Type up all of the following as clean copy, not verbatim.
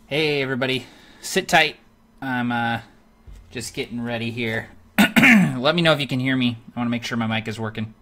Hey everybody, sit tight. I'm just getting ready here. Let me know if you can hear me. I want to make sure my mic is working.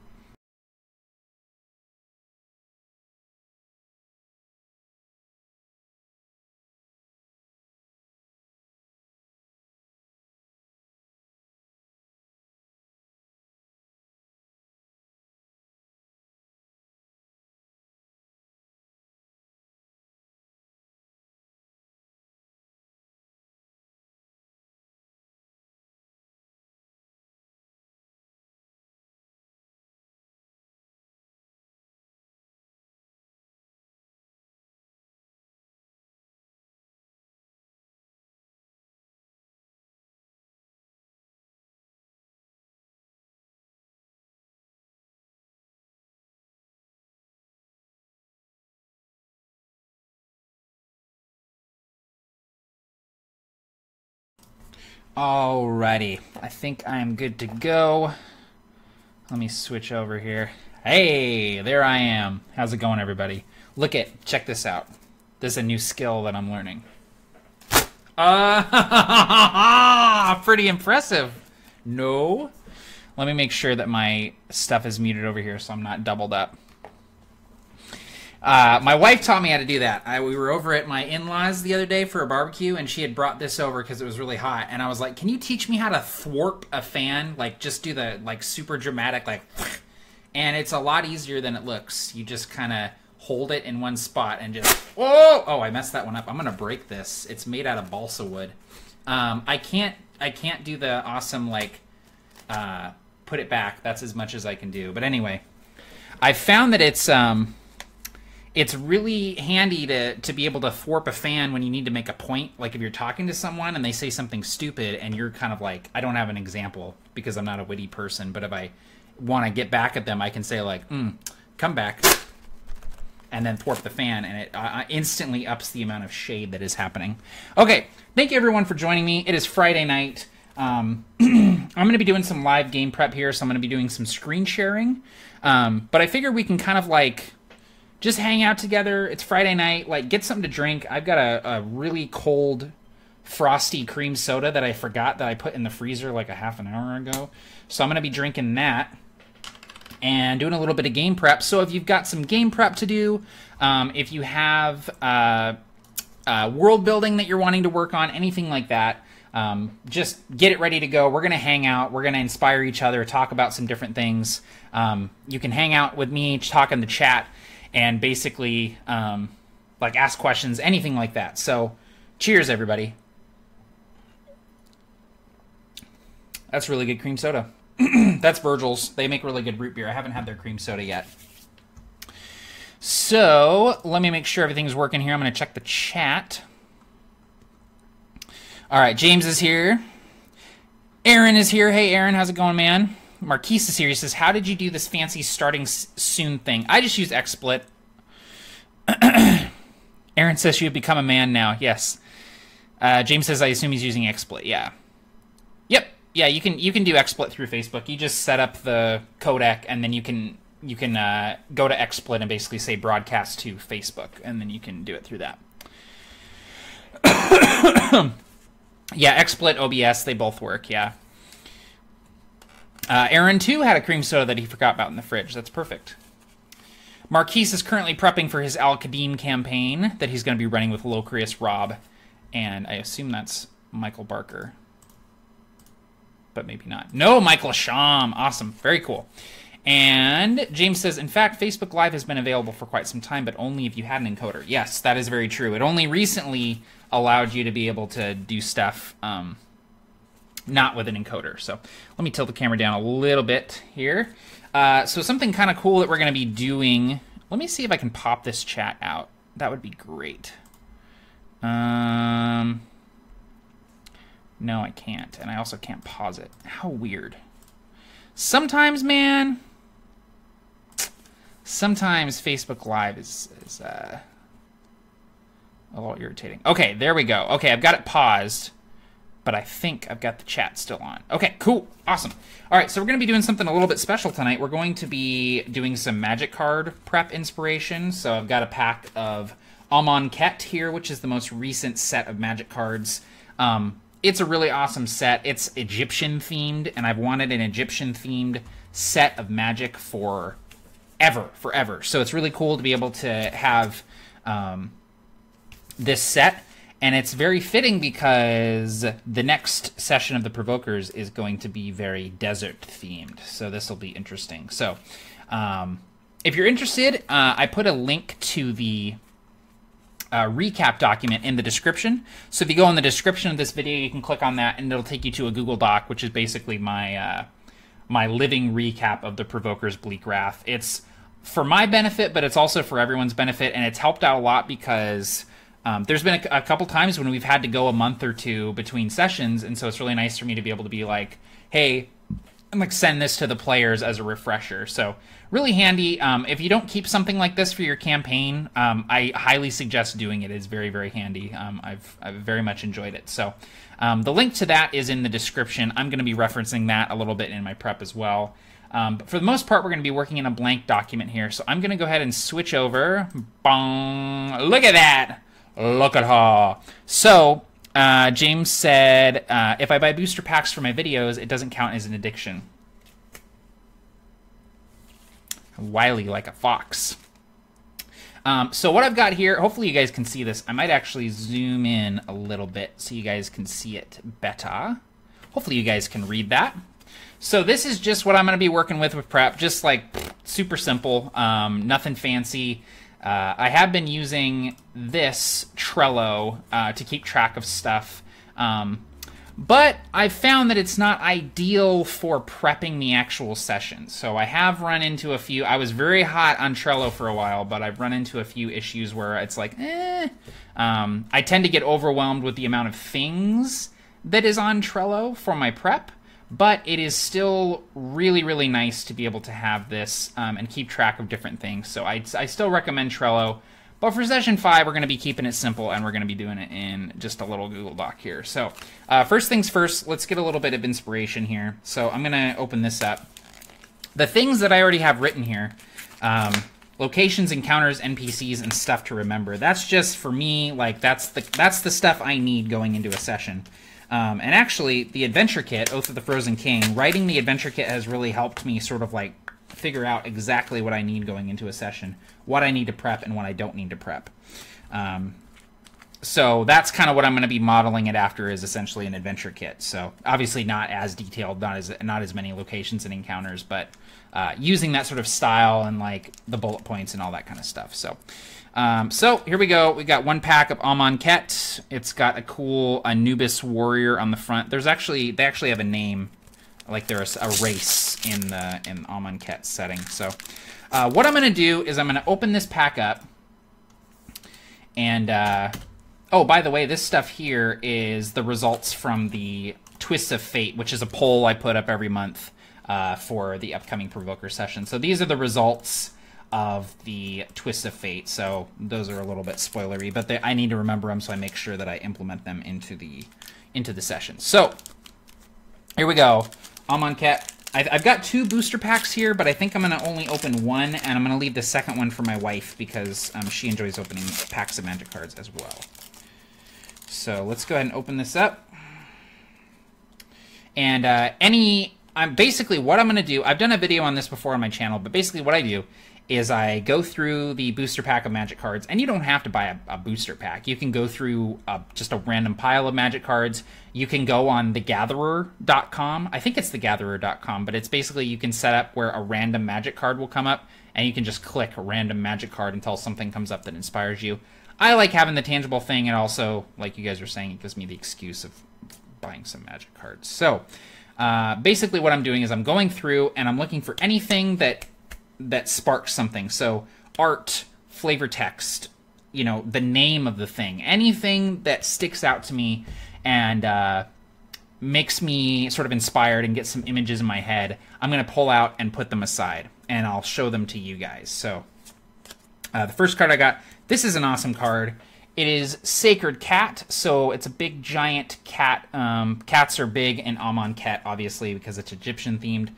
Alrighty, I think I'm good to go. Let me switch over here. Hey, there I am. How's it going, everybody? Check this out. This is a new skill that I'm learning. Pretty impressive. No? Let me make sure that my stuff is muted over here so I'm not doubled up. My wife taught me how to do that. We were over at my in-laws the other day for a barbecue, and she had brought this over because it was really hot. And I was like, can you teach me how to thwarp a fan? Like, just do the, like, super dramatic, like, and it's a lot easier than it looks. You just kind of hold it in one spot and just, oh, I messed that one up. I'm going to break this. It's made out of balsa wood. I can't do the awesome, like, put it back. That's as much as I can do. But anyway, I found that it's really handy to be able to thwarp a fan when you need to make a point. Like if you're talking to someone and they say something stupid and you're kind of like, I don't have an example because I'm not a witty person, but if I want to get back at them, I can say like, come back, and then thwarp the fan, and it instantly ups the amount of shade that is happening. Okay, thank you everyone for joining me. It is Friday night. I'm going to be doing some live game prep here, so I'm going to be doing some screen sharing. But I figure we can kind of like just hang out together. It's Friday night. Like, get something to drink. I've got a really cold, frosty cream soda that I forgot that I put in the freezer like a half an hour ago. So I'm going to be drinking that and doing a little bit of game prep. So if you've got some game prep to do, if you have world building that you're wanting to work on, anything like that, just get it ready to go. We're going to hang out. We're going to inspire each other, talk about some different things. You can hang out with me, talk in the chat, and basically, like, ask questions, anything like that. So, cheers, everybody. That's really good cream soda. That's Virgil's. They make really good root beer. I haven't had their cream soda yet. So, let me make sure everything's working here. I'm going to check the chat. All right, James is here. Aaron is here. Hey, Aaron, how's it going, man? Marquise is here. He says, how did you do this fancy starting soon thing? I just use XSplit. Aaron says you have become a man now. Yes. James says, I assume he's using XSplit. Yeah. Yep. Yeah, you can do XSplit through Facebook. You just set up the codec, and then you can go to XSplit and basically say broadcast to Facebook, and then you can do it through that. Yeah, XSplit, OBS, they both work, yeah. Aaron, too, had a cream soda that he forgot about in the fridge. That's perfect. Marquise is currently prepping for his Al-Qadim campaign that he's going to be running with Locrius Rob. And I assume that's Michael Barker. But maybe not. No, Michael Sham. Awesome. Very cool. And James says, in fact, Facebook Live has been available for quite some time, but only if you had an encoder. Yes, that is very true. It only recently allowed you to be able to do stuff not with an encoder. So let me tilt the camera down a little bit here. So something kind of cool that we're going to be doing. Let me see if I can pop this chat out. That would be great. No, I can't. And I also can't pause it. How weird. Sometimes, man. Sometimes Facebook Live is a little irritating. Okay, there we go. Okay, I've got it paused. But I think I've got the chat still on. Okay, cool. Awesome. All right, so we're going to be doing something a little bit special tonight. We're going to be doing some magic card prep inspiration. So I've got a pack of Amonkhet here, which is the most recent set of Magic cards. It's a really awesome set. It's Egyptian themed, and I've wanted an Egyptian themed set of Magic forever. So it's really cool to be able to have this set. And it's very fitting because the next session of the Provokers is going to be very desert themed. So this will be interesting. So if you're interested, I put a link to the recap document in the description. So if you go in the description of this video, you can click on that and it'll take you to a Google Doc, which is basically my my living recap of the Provokers Bleak Wrath. It's for my benefit, but it's also for everyone's benefit, and it's helped out a lot because there's been a couple times when we've had to go a month or two between sessions, and so it's really nice for me to be able to be like, hey, and like send this to the players as a refresher. So really handy. If you don't keep something like this for your campaign, I highly suggest doing it. It's very, very handy. I've very much enjoyed it. So the link to that is in the description. I'm going to be referencing that a little bit in my prep as well. But for the most part, we're going to be working in a blank document here. So I'm going to go ahead and switch over. Bong! Look at that! Look at her. So, James said, if I buy booster packs for my videos, it doesn't count as an addiction. Wily like a fox. So what I've got here, hopefully you guys can see this. I might actually zoom in a little bit so you guys can see it better. Hopefully you guys can read that. So this is just what I'm going to be working with prep. Just like super simple, nothing fancy. I have been using this Trello to keep track of stuff, but I've found that it's not ideal for prepping the actual session. So I have run into a few. I was very hot on Trello for a while, but I've run into a few issues where it's like, I tend to get overwhelmed with the amount of things that is on Trello for my prep. But it is still really, really nice to be able to have this and keep track of different things. So I still recommend Trello. But for session 5, we're going to be keeping it simple, and we're going to be doing it in just a little Google Doc here. So first things first, let's get a little bit of inspiration here. So I'm going to open this up. The things that I already have written here, locations, encounters, NPCs, and stuff to remember. That's just, for me, like that's the stuff I need going into a session. And actually, the adventure kit, Oath of the Frozen King, writing the adventure kit has really helped me sort of like figure out exactly what I need going into a session, what I need to prep and what I don't need to prep. So that's kind of what I'm going to be modeling it after, is essentially an adventure kit. So obviously not as detailed, not as many locations and encounters, but using that sort of style and like the bullet points and all that kind of stuff. So. So here we go. We got one pack of Amonkhet. It's got a cool Anubis warrior on the front. They actually have a name, like there's a race in Amonkhet setting. So what I'm going to do is I'm going to open this pack up. And oh, by the way, this stuff here is the results from the Twists of Fate, which is a poll I put up every month for the upcoming Provoker session. So these are the results of the Twists of Fate, so those are a little bit spoilery, but I need to remember them, so I make sure that I implement them into the session. So here we go. Amonkhet. I've got 2 booster packs here, but I think I'm going to only open one, and I'm going to leave the second one for my wife because she enjoys opening packs of Magic cards as well. So let's go ahead and open this up. And basically what I'm going to do, I've done a video on this before on my channel, but basically what I do is I go through the booster pack of Magic cards, and you don't have to buy a booster pack. You can go through just a random pile of Magic cards. You can go on thegatherer.com. I think it's thegatherer.com, but it's basically you can set up where a random Magic card will come up, and you can just click a random Magic card until something comes up that inspires you. I like having the tangible thing, and also, like you guys were saying, it gives me the excuse of buying some Magic cards. So basically what I'm doing is I'm going through, and I'm looking for anything that sparks something. So art, flavor text, you know, the name of the thing, anything that sticks out to me and makes me sort of inspired and get some images in my head, I'm going to pull out and put them aside, and I'll show them to you guys. So the first card I got, this is an awesome card. It is Sacred Cat, so it's a big giant cat. Cats are big in Amonkhet, obviously, because it's Egyptian themed.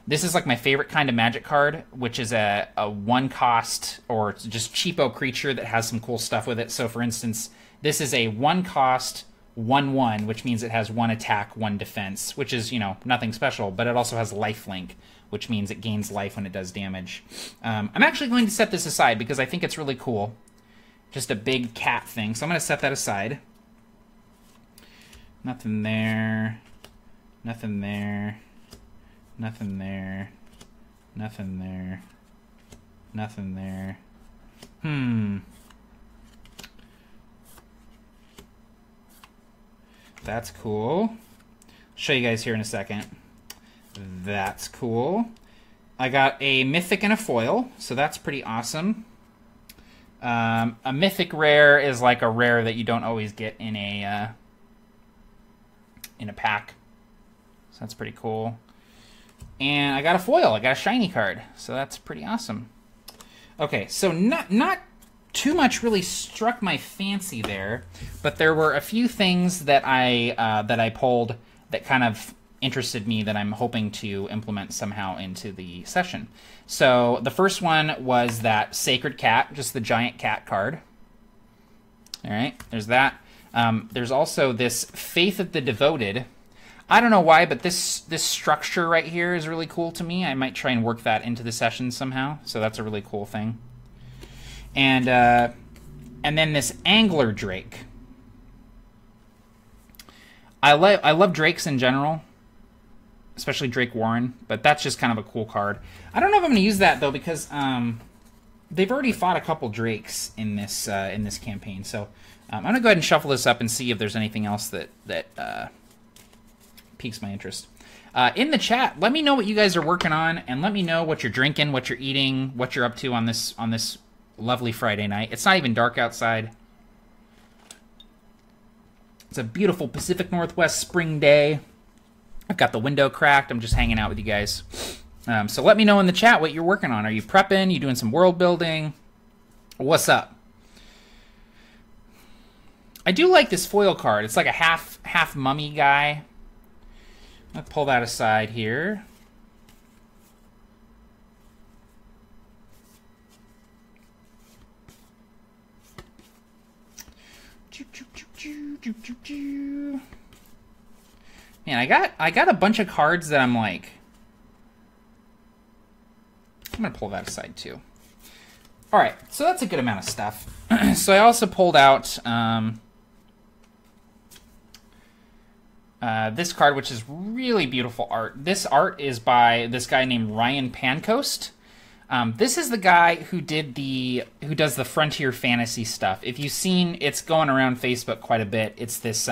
This is like my favorite kind of magic card, which is a one cost or just cheapo creature that has some cool stuff with it. So for instance, this is a one cost 1/1, which means it has 1 attack, 1 defense, which is, you know, nothing special, but it also has lifelink, which means it gains life when it does damage. I'm actually going to set this aside because I think it's really cool. Just a big cat thing. So I'm going to set that aside. Nothing there. Nothing there. Nothing there. Nothing there. Nothing there. That's cool. Show you guys here in a second. That's cool. I got a mythic and a foil, so that's pretty awesome. A mythic rare is like a rare that you don't always get in a pack, so that's pretty cool. And I got a foil. I got a shiny card, so that's pretty awesome. Okay, so not too much really struck my fancy there, but there were a few things that I pulled that kind of interested me that I'm hoping to implement somehow into the session. So the first one was that Sacred Cat, just the giant cat card. All right, there's that. There's also this Faith of the Devoted. I don't know why, but this structure right here is really cool to me. I might try and work that into the session somehow. So that's a really cool thing. And then this Angler Drake. I love drakes in general, especially Drake Warren, but that's just kind of a cool card. I don't know if I'm going to use that though because they've already fought a couple drakes in this campaign. So I'm going to go ahead and shuffle this up and see if there's anything else that piques my interest. In the chat, let me know what you guys are working on, and let me know what you're drinking, what you're eating, what you're up to on this lovely Friday night. It's not even dark outside. It's a beautiful Pacific Northwest spring day. I've got the window cracked. I'm just hanging out with you guys. So let me know in the chat what you're working on. Are you prepping? You doing some world building? What's up? I do like this foil card. It's like a half mummy guy. I'll pull that aside here. Man, I got a bunch of cards that I'm like, I'm gonna pull that aside too. All right, so that's a good amount of stuff. So I also pulled out this card, which is really beautiful art. This art is by this guy named Ryan Pancoast. This is the guy who does the Frontier Fantasy stuff. If you've seen, it's going around Facebook quite a bit. It's this,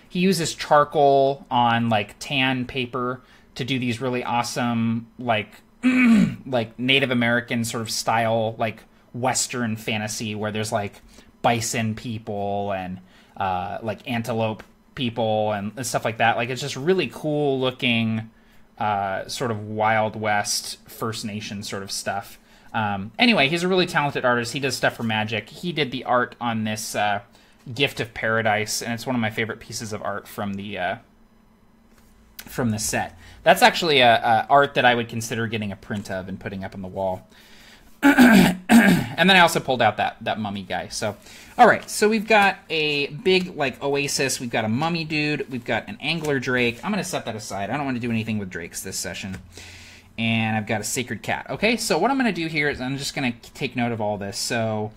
he uses charcoal on like tan paper to do these really awesome, like, like Native American sort of style, like Western fantasy where there's like bison people and like antelope people and stuff like that. Like, it's just really cool looking, sort of Wild West First Nation sort of stuff. Anyway, he's a really talented artist. He does stuff for Magic. He did the art on this Gift of Paradise, and it's one of my favorite pieces of art from the set. That's actually a art that I would consider getting a print of and putting up on the wall. And then I also pulled out that mummy guy. So, all right. So we've got a big like oasis. We've got a mummy dude. We've got an angler drake. I'm going to set that aside. I don't want to do anything with drakes this session. And I've got a sacred cat. Okay. So what I'm going to do here is I'm just going to take note of all this. So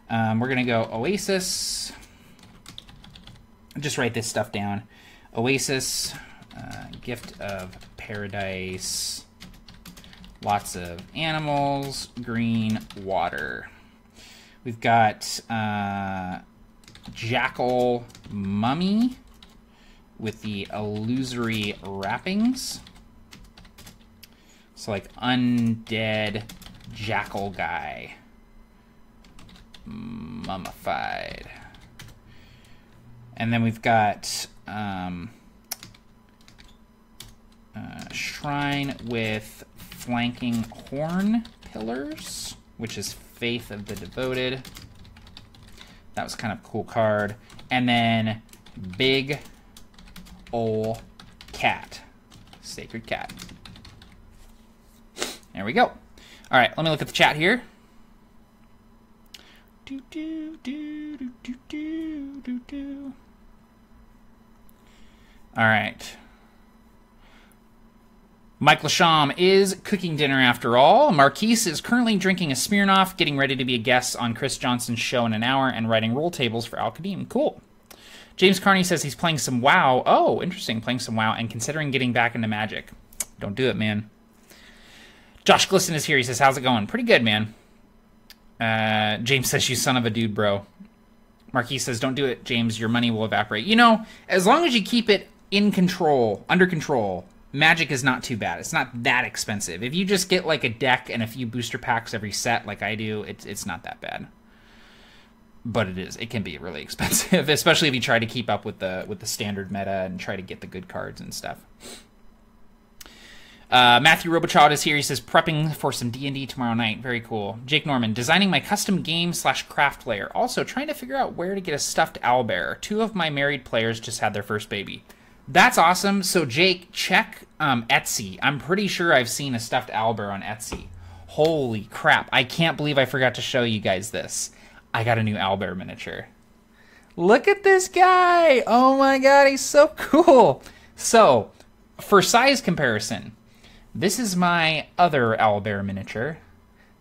we're going to go oasis. Just write this stuff down. Oasis, Gift of Paradise. Lots of animals, green water. We've got Jackal Mummy with the illusory wrappings. So like undead jackal guy. Mummified. And then we've got Shrine with flanking horn pillars, which is Faith of the Devoted. That was kind of a cool card. And then Big Ol' Cat, Sacred Cat. There we go. All right, let me look at the chat here. All right. Mike Lasham is cooking dinner after all. Marquise is currently drinking a Smirnoff, getting ready to be a guest on Chris Johnson's show in an hour, and writing roll tables for Al Qadim. Cool. James Carney says he's playing some WoW. Oh, interesting, playing some WoW, and considering getting back into Magic. Don't do it, man. Josh Glisson is here. He says, how's it going? Pretty good, man. James says, you son of a dude, bro. Marquise says, don't do it, James. Your money will evaporate. You know, as long as you keep it in control, under control, Magic is not too bad. It's not that expensive. If you just get like a deck and a few booster packs every set like I do, it's not that bad. But it is. It can be really expensive, especially if you try to keep up with the standard meta and try to get the good cards and stuff. Matthew Robichaud is here. He says, prepping for some D&D tomorrow night. Very cool. Jake Norman, designing my custom game/craft layer. Also, trying to figure out where to get a stuffed owlbear. 2 of my married players just had their first baby. That's awesome. So, Jake, check Etsy. I'm pretty sure I've seen a stuffed owlbear on Etsy. Holy crap. I can't believe I forgot to show you guys this. I got a new owlbear miniature. Look at this guy. Oh, my God. He's so cool. So, for size comparison, this is my other owlbear miniature.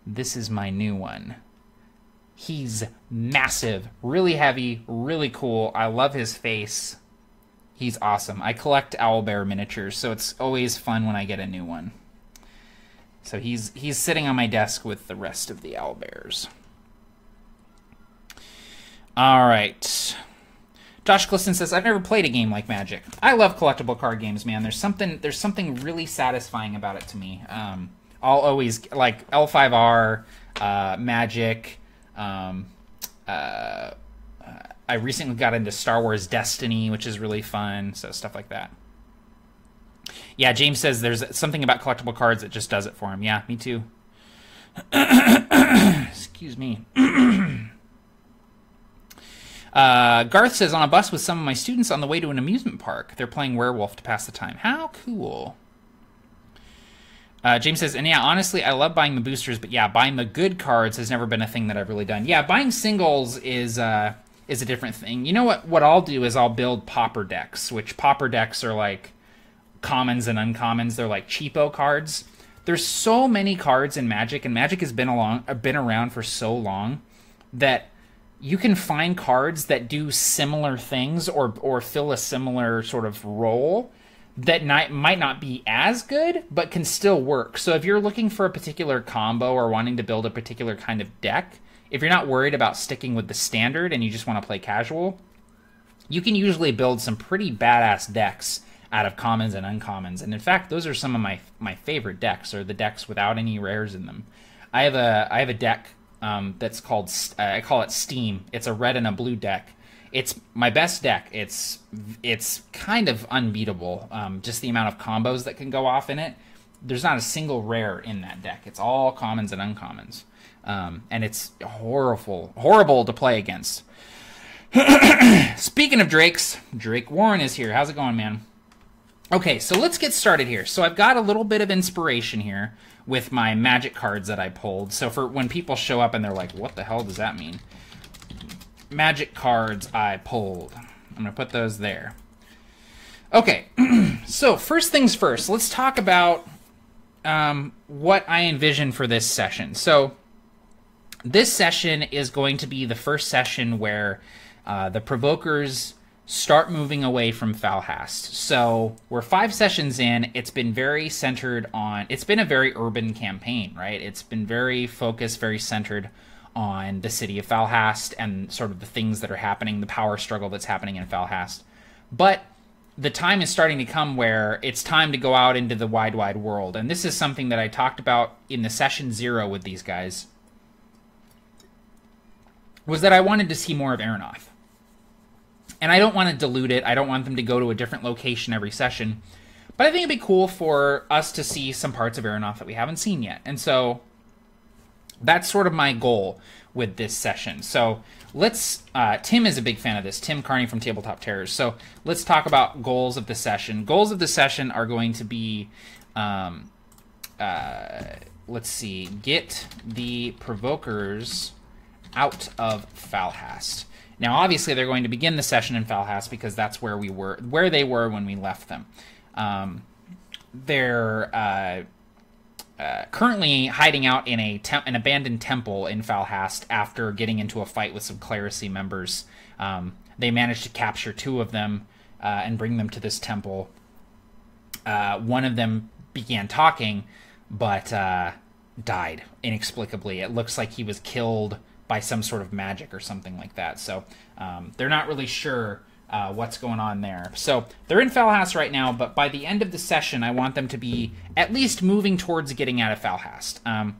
This is my new one. He's massive, really heavy, really cool. I love his face. He's awesome. I collect owlbear miniatures, so it's always fun when I get a new one. So he's sitting on my desk with the rest of the owlbears. All right. Josh Glisson says, I've never played a game like Magic. I love collectible card games, man. There's something really satisfying about it to me. I'll always, like, L5R, Magic, I recently got into Star Wars Destiny, which is really fun, so stuff like that. Yeah, James says there's something about collectible cards that just does it for him. Yeah, me too. Excuse me. Garth says, on a bus with some of my students on the way to an amusement park. They're playing Werewolf to pass the time. How cool. James says, and yeah, honestly, I love buying the boosters, but yeah, buying the good cards has never been a thing that I've really done. Yeah, buying singles is a different thing. You know what I'll do is I'll build pauper decks, which pauper decks are like commons and uncommons. They're like cheapo cards. There's so many cards in Magic, and Magic has been around for so long that you can find cards that do similar things or fill a similar sort of role that might not be as good, but can still work. So if you're looking for a particular combo or wanting to build a particular kind of deck, if you're not worried about sticking with the standard and you just want to play casual, you can usually build some pretty badass decks out of commons and uncommons. And in fact, those are some of my favorite decks, or the decks without any rares in them. I have a deck that's called, I call it Steam. It's a red and a blue deck. It's my best deck. It's kind of unbeatable. Just the amount of combos that can go off in it. There's not a single rare in that deck. It's all commons and uncommons. And it's horrible to play against. Speaking of Drakes, Drake Warren is here. How's it going, man? Okay, so let's get started here. So I've got a little bit of inspiration here with my Magic cards that I pulled. So for when people show up and they're like, what the hell does that mean? Magic cards I pulled. I'm going to put those there. Okay, so first things first, let's talk about what I envision for this session. So this session is going to be the first session where the Provokers start moving away from Falhast. So we're 5 sessions in. It's been very centered on, it's been a very urban campaign, right? It's been very focused, very centered on the city of Falhast and sort of the things that are happening, the power struggle that's happening in Falhast. But the time is starting to come where it's time to go out into the wide world. And this is something that I talked about in the session 0 with these guys, was that I wanted to see more of Aeronoth. And I don't want to dilute it. I don't want them to go to a different location every session. But I think it'd be cool for us to see some parts of Aeronoth that we haven't seen yet. And so that's sort of my goal with this session. So let's, Tim is a big fan of this, Tim Carney from Tabletop Terrors. So let's talk about goals of the session. Goals of the session are going to be let's see, get the Provokers out of Falhast. Now, obviously, they're going to begin the session in Falhast because that's where they were when we left them. They're currently hiding out in an abandoned temple in Falhast after getting into a fight with some Clerisy members. They managed to capture 2 of them and bring them to this temple. One of them began talking, but died inexplicably. It looks like he was killed by some sort of magic or something like that. So they're not really sure what's going on there. So they're in Falhast right now, but by the end of the session, I want them to be at least moving towards getting out of Falhast.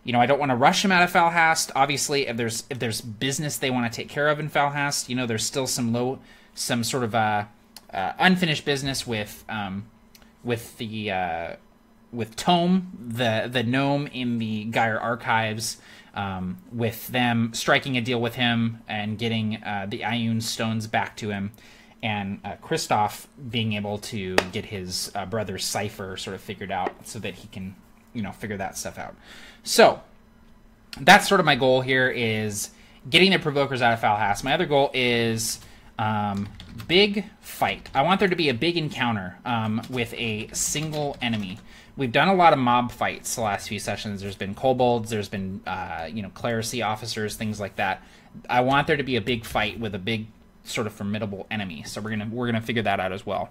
You know, I don't want to rush them out of Falhast. Obviously, if there's business they want to take care of in Falhast, you know, there's still some sort of unfinished business with Tome, the gnome in the Gyre archives, with them striking a deal with him and getting the Ioun stones back to him, and Kristoff being able to get his brother's cipher sort of figured out so that he can, you know, figure that stuff out. So that's sort of my goal here, is getting the Provokers out of Falhast. My other goal is big fight. I want there to be a big encounter with a single enemy. We've done a lot of mob fights the last few sessions. There's been kobolds, there's been you know, Clerisy officers, things like that. I want there to be a big fight with a big sort of formidable enemy. So we're gonna figure that out as well.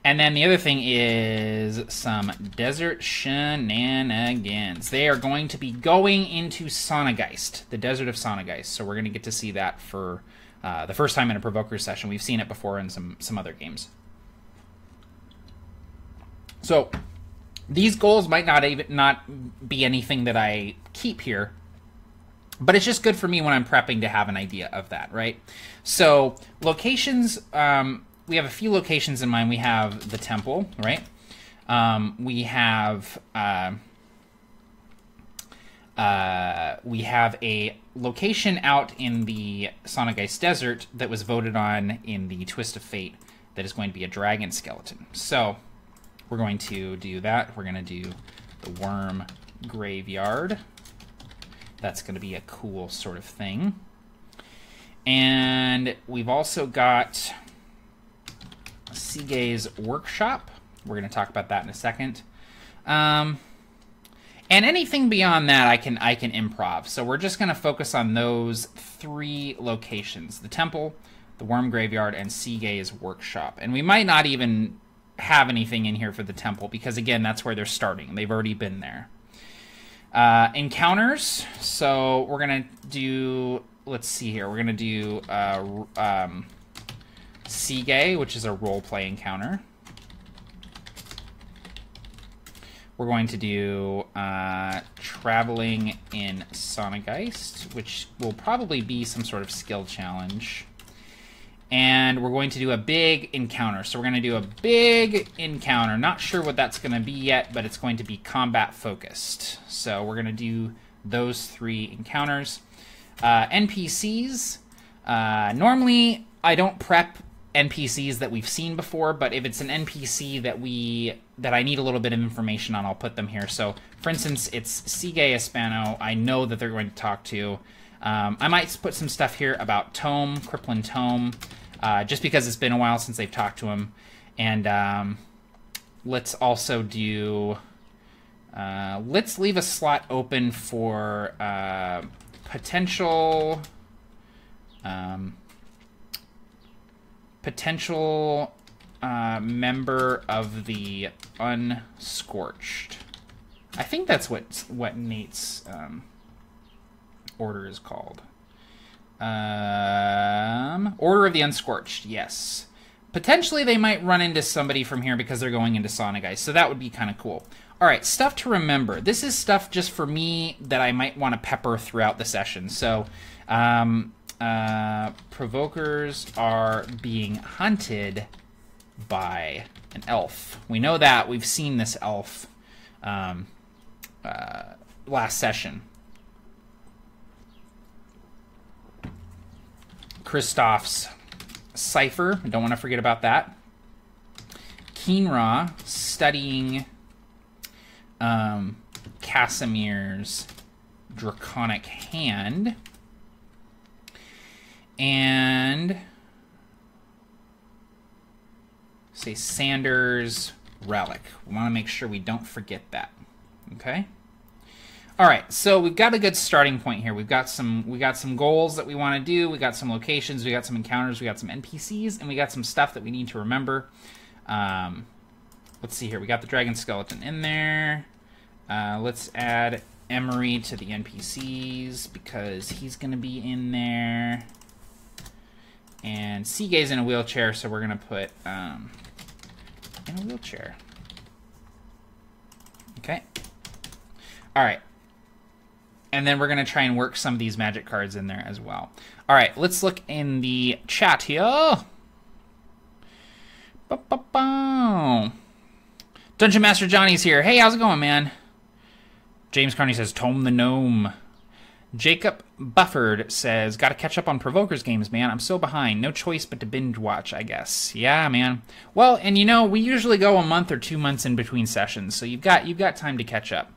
And then the other thing is some desert shenanigans. They are going to be going into Sonageist, the desert of Sonageist. So we're going to get to see that for the first time in a Provokers session. We've seen it before in some other games. So these goals might not be anything that I keep here, but it's just good for me when I'm prepping to have an idea of that, right? So locations... we have a few locations in mind. We have the temple, right? We have a location out in the Sonageist Desert that was voted on in the Twist of Fate that is going to be a dragon skeleton. So we're going to do that. We're going to do the Worm Graveyard. That's going to be a cool sort of thing. And we've also got Sigay's Workshop. We're going to talk about that in a second. And anything beyond that I can improv. So we're just going to focus on those 3 locations: the temple, the Worm Graveyard, and Sigay's Workshop. And we might not even have anything in here for the temple because, again, that's where they're starting. They've already been there. Encounters. So we're going to do... Let's see here. We're going to do... Sigay, which is a role-play encounter. We're going to do Traveling in Sonageist, which will probably be some sort of skill challenge. And we're going to do a big encounter. So we're going to do a big encounter. Not sure what that's going to be yet, but it's going to be combat-focused. So we're going to do those 3 encounters. NPCs. Normally, I don't prep NPCs that we've seen before, but if it's an NPC that I need a little bit of information on, I'll put them here. So, for instance, it's Sigay Hispano. I know that they're going to talk to. I might put some stuff here about Tome, Cripplin Tome, just because it's been a while since they've talked to him. And let's also do... let's leave a slot open for potential member of the Unscorched. I think that's what Nate's order is called. Order of the Unscorched, yes. Potentially they might run into somebody from here because they're going into Sonageist, so that would be kind of cool. Alright, stuff to remember. This is stuff just for me that I might want to pepper throughout the session. So, Provokers are being hunted by an elf. We know that. We've seen this elf last session. Kristoff's cipher. Don't want to forget about that. Keenra studying Casimir's Draconic Hand. And say Sanders Relic. We want to make sure we don't forget that. Okay? All right, so we've got a good starting point here. We got some goals that we want to do. We got some locations. We got some encounters. We got some NPCs, and we got some stuff that we need to remember. Let's see here. We got the dragon skeleton in there. Let's add Emery to the NPCs because he's going to be in there. And Seagay's in a wheelchair, so we're going to put in a wheelchair. Okay. All right. And then we're going to try and work some of these magic cards in there as well. All right, let's look in the chat here. Dungeon Master Johnny's here. Hey, how's it going, man? James Carney says, Tome the Gnome. Jacob Bufford says, gotta catch up on Provokers games, man. I'm so behind. No choice but to binge watch, I guess. Yeah, man. Well, and you know, we usually go a month or 2 months in between sessions, so you've got time to catch up.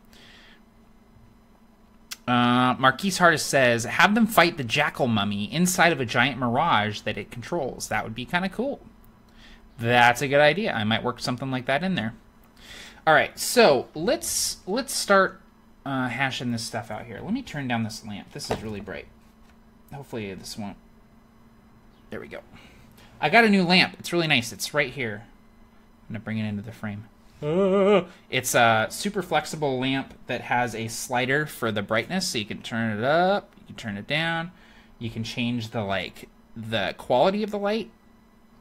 Marquise Hardis says, have them fight the Jackal Mummy inside of a giant mirage that it controls. That would be kind of cool. That's a good idea. I might work something like that in there. All right, so let's start hashing this stuff out here. Let me turn down this lamp. This is really bright. Hopefully this won't. There we go. I got a new lamp. It's really nice. It's right here. I'm gonna bring it into the frame. It's a super flexible lamp that has a slider for the brightness, so you can turn it up, you can turn it down, you can change the quality of the light.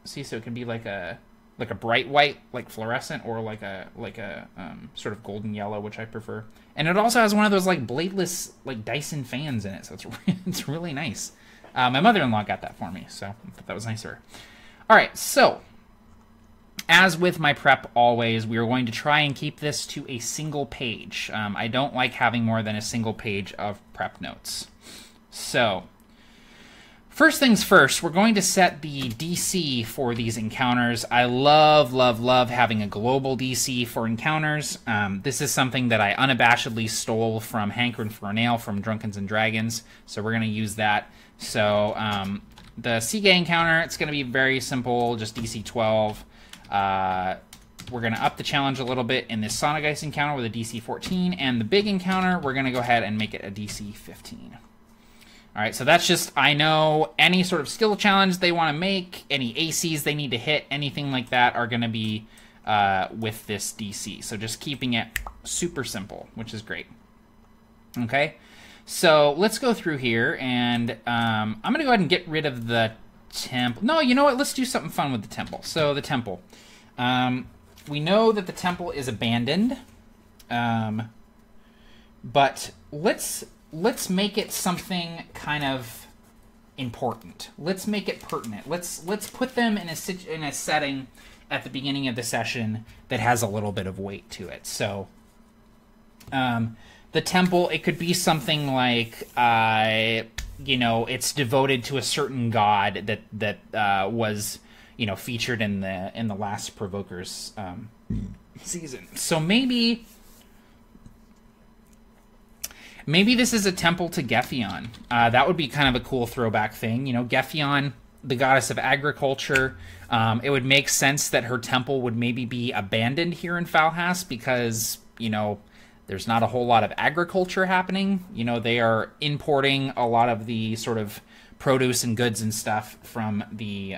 See, so it can be like a bright white, like fluorescent, or like a sort of golden yellow, which I prefer. And it also has one of those like bladeless like Dyson fans in it, so it's really nice. My mother-in-law got that for me, so I thought that was nice of her. All right, so as with my prep always, we are going to try and keep this to a single page. I don't like having more than a single page of prep notes. So first things first, we're going to set the DC for these encounters. I love, love, love having a global DC for encounters. This is something that I unabashedly stole from Hankering for a Nail from Drunkens and Dragons, so we're going to use that. So the Seagay encounter, it's going to be very simple, just DC 12. We're going to up the challenge a little bit in this Sonic Ice encounter with a DC 14, and the big encounter, we're going to go ahead and make it a DC 15. All right, so that's just, I know any sort of skill challenge they want to make, any ACs they need to hit, anything like that are going to be with this DC. So just keeping it super simple, which is great. Okay, so let's go through here, and I'm going to go ahead and get rid of the temple. No, you know what? Let's do something fun with the temple. So the temple. We know that the temple is abandoned, but let's make it something kind of important. Let's make it pertinent. Let's put them in a setting at the beginning of the session that has a little bit of weight to it. So the temple, it could be something like you know, it's devoted to a certain god that was, you know, featured in the last Provokers season. So maybe this is a temple to Gethion. That would be kind of a cool throwback thing. You know, Gethion, the goddess of agriculture. It would make sense that her temple would maybe be abandoned here in Falhas because, you know, there's not a whole lot of agriculture happening. You know, they are importing a lot of the sort of produce and goods and stuff from the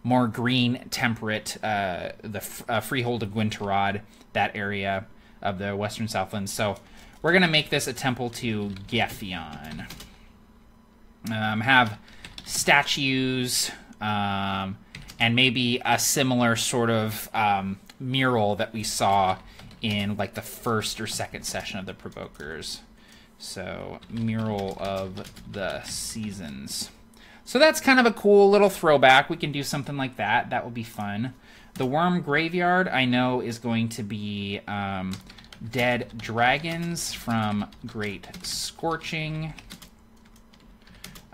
more green, temperate, the Freehold of Gwynterod, that area of the Western Southlands. So we're going to make this a temple to Gethion. Have statues and maybe a similar sort of mural that we saw in like the first or second session of the Provokers. So mural of the seasons. So that's kind of a cool little throwback. We can do something like that. That would be fun. The Worm Graveyard, I know, is going to be dead dragons from Great Scorching.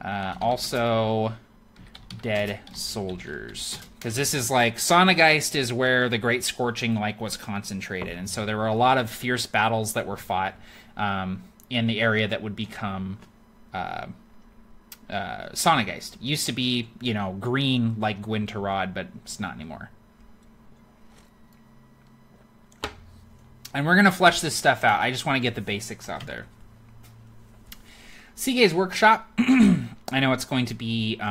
Also dead soldiers. Because this is like, Sonageist is where the Great Scorching like was concentrated. And so there were a lot of fierce battles that were fought in the area that would become Sonageist. Used to be, you know, green like Gwynterod, but it's not anymore. And we're going to flesh this stuff out. I just want to get the basics out there. Sigay's workshop. I know it's going to be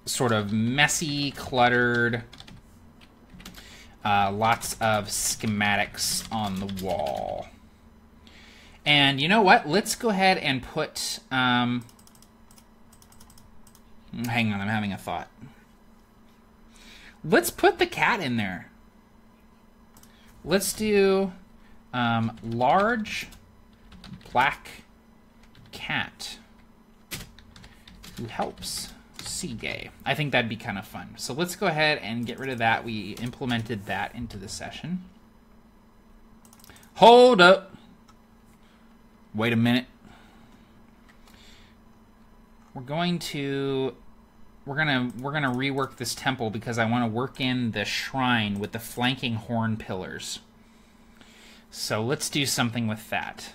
sort of messy, cluttered. Lots of schematics on the wall. And you know what? Let's go ahead and put... hang on, I'm having a thought. Let's put the cat in there. Let's do large black cat who helps Sigay. I think that'd be kind of fun. So let's go ahead and get rid of that. We implemented that into the session. Hold up. Wait a minute. We're gonna rework this temple because I want to work in the shrine with the flanking horn pillars. So let's do something with that.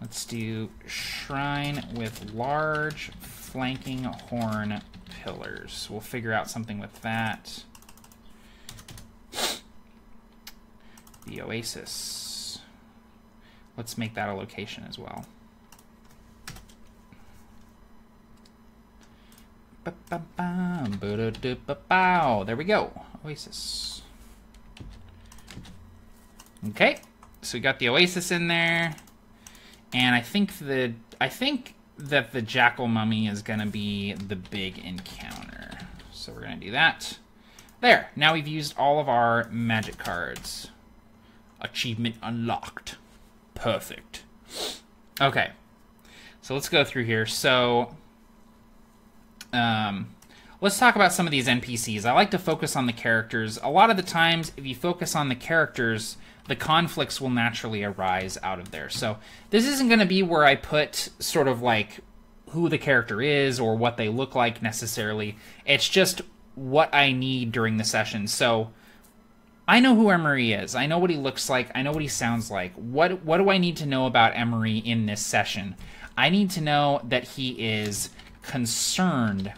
Let's do shrine with large flanking horn pillars. We'll figure out something with that. The oasis. Let's make that a location as well. There we go. Oasis. Okay, so we got the oasis in there, and I think that the jackal mummy is going to be the big encounter. So we're going to do that. There. Now we've used all of our magic cards. Achievement unlocked. Perfect. Okay. So let's go through here. So let's talk about some of these NPCs. I like to focus on the characters. A lot of the times, if you focus on the characters, the conflicts will naturally arise out of there. So this isn't going to be where I put sort of like who the character is or what they look like necessarily. It's just what I need during the session. So I know who Emery is. I know what he looks like. I know what he sounds like. What do I need to know about Emery in this session? I need to know that he is concerned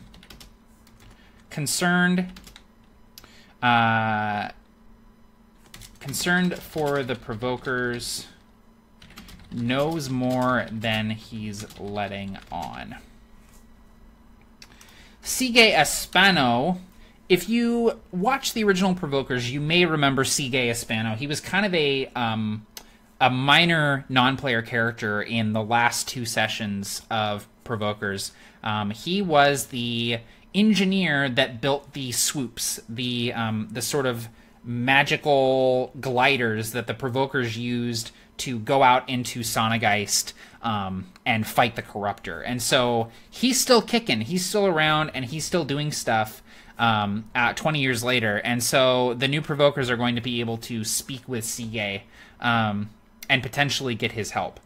for the Provokers, knows more than he's letting on. Sigay Espano. If you watch the original Provokers, you may remember Sigay Espano. He was kind of a minor non-player character in the last two sessions of Provokers. He was the engineer that built the swoops, the sort of magical gliders that the Provokers used to go out into Sonageist and fight the Corruptor. And so he's still kicking, he's still around, and he's still doing stuff 20 years later. And so the new Provokers are going to be able to speak with Sigay and potentially get his help.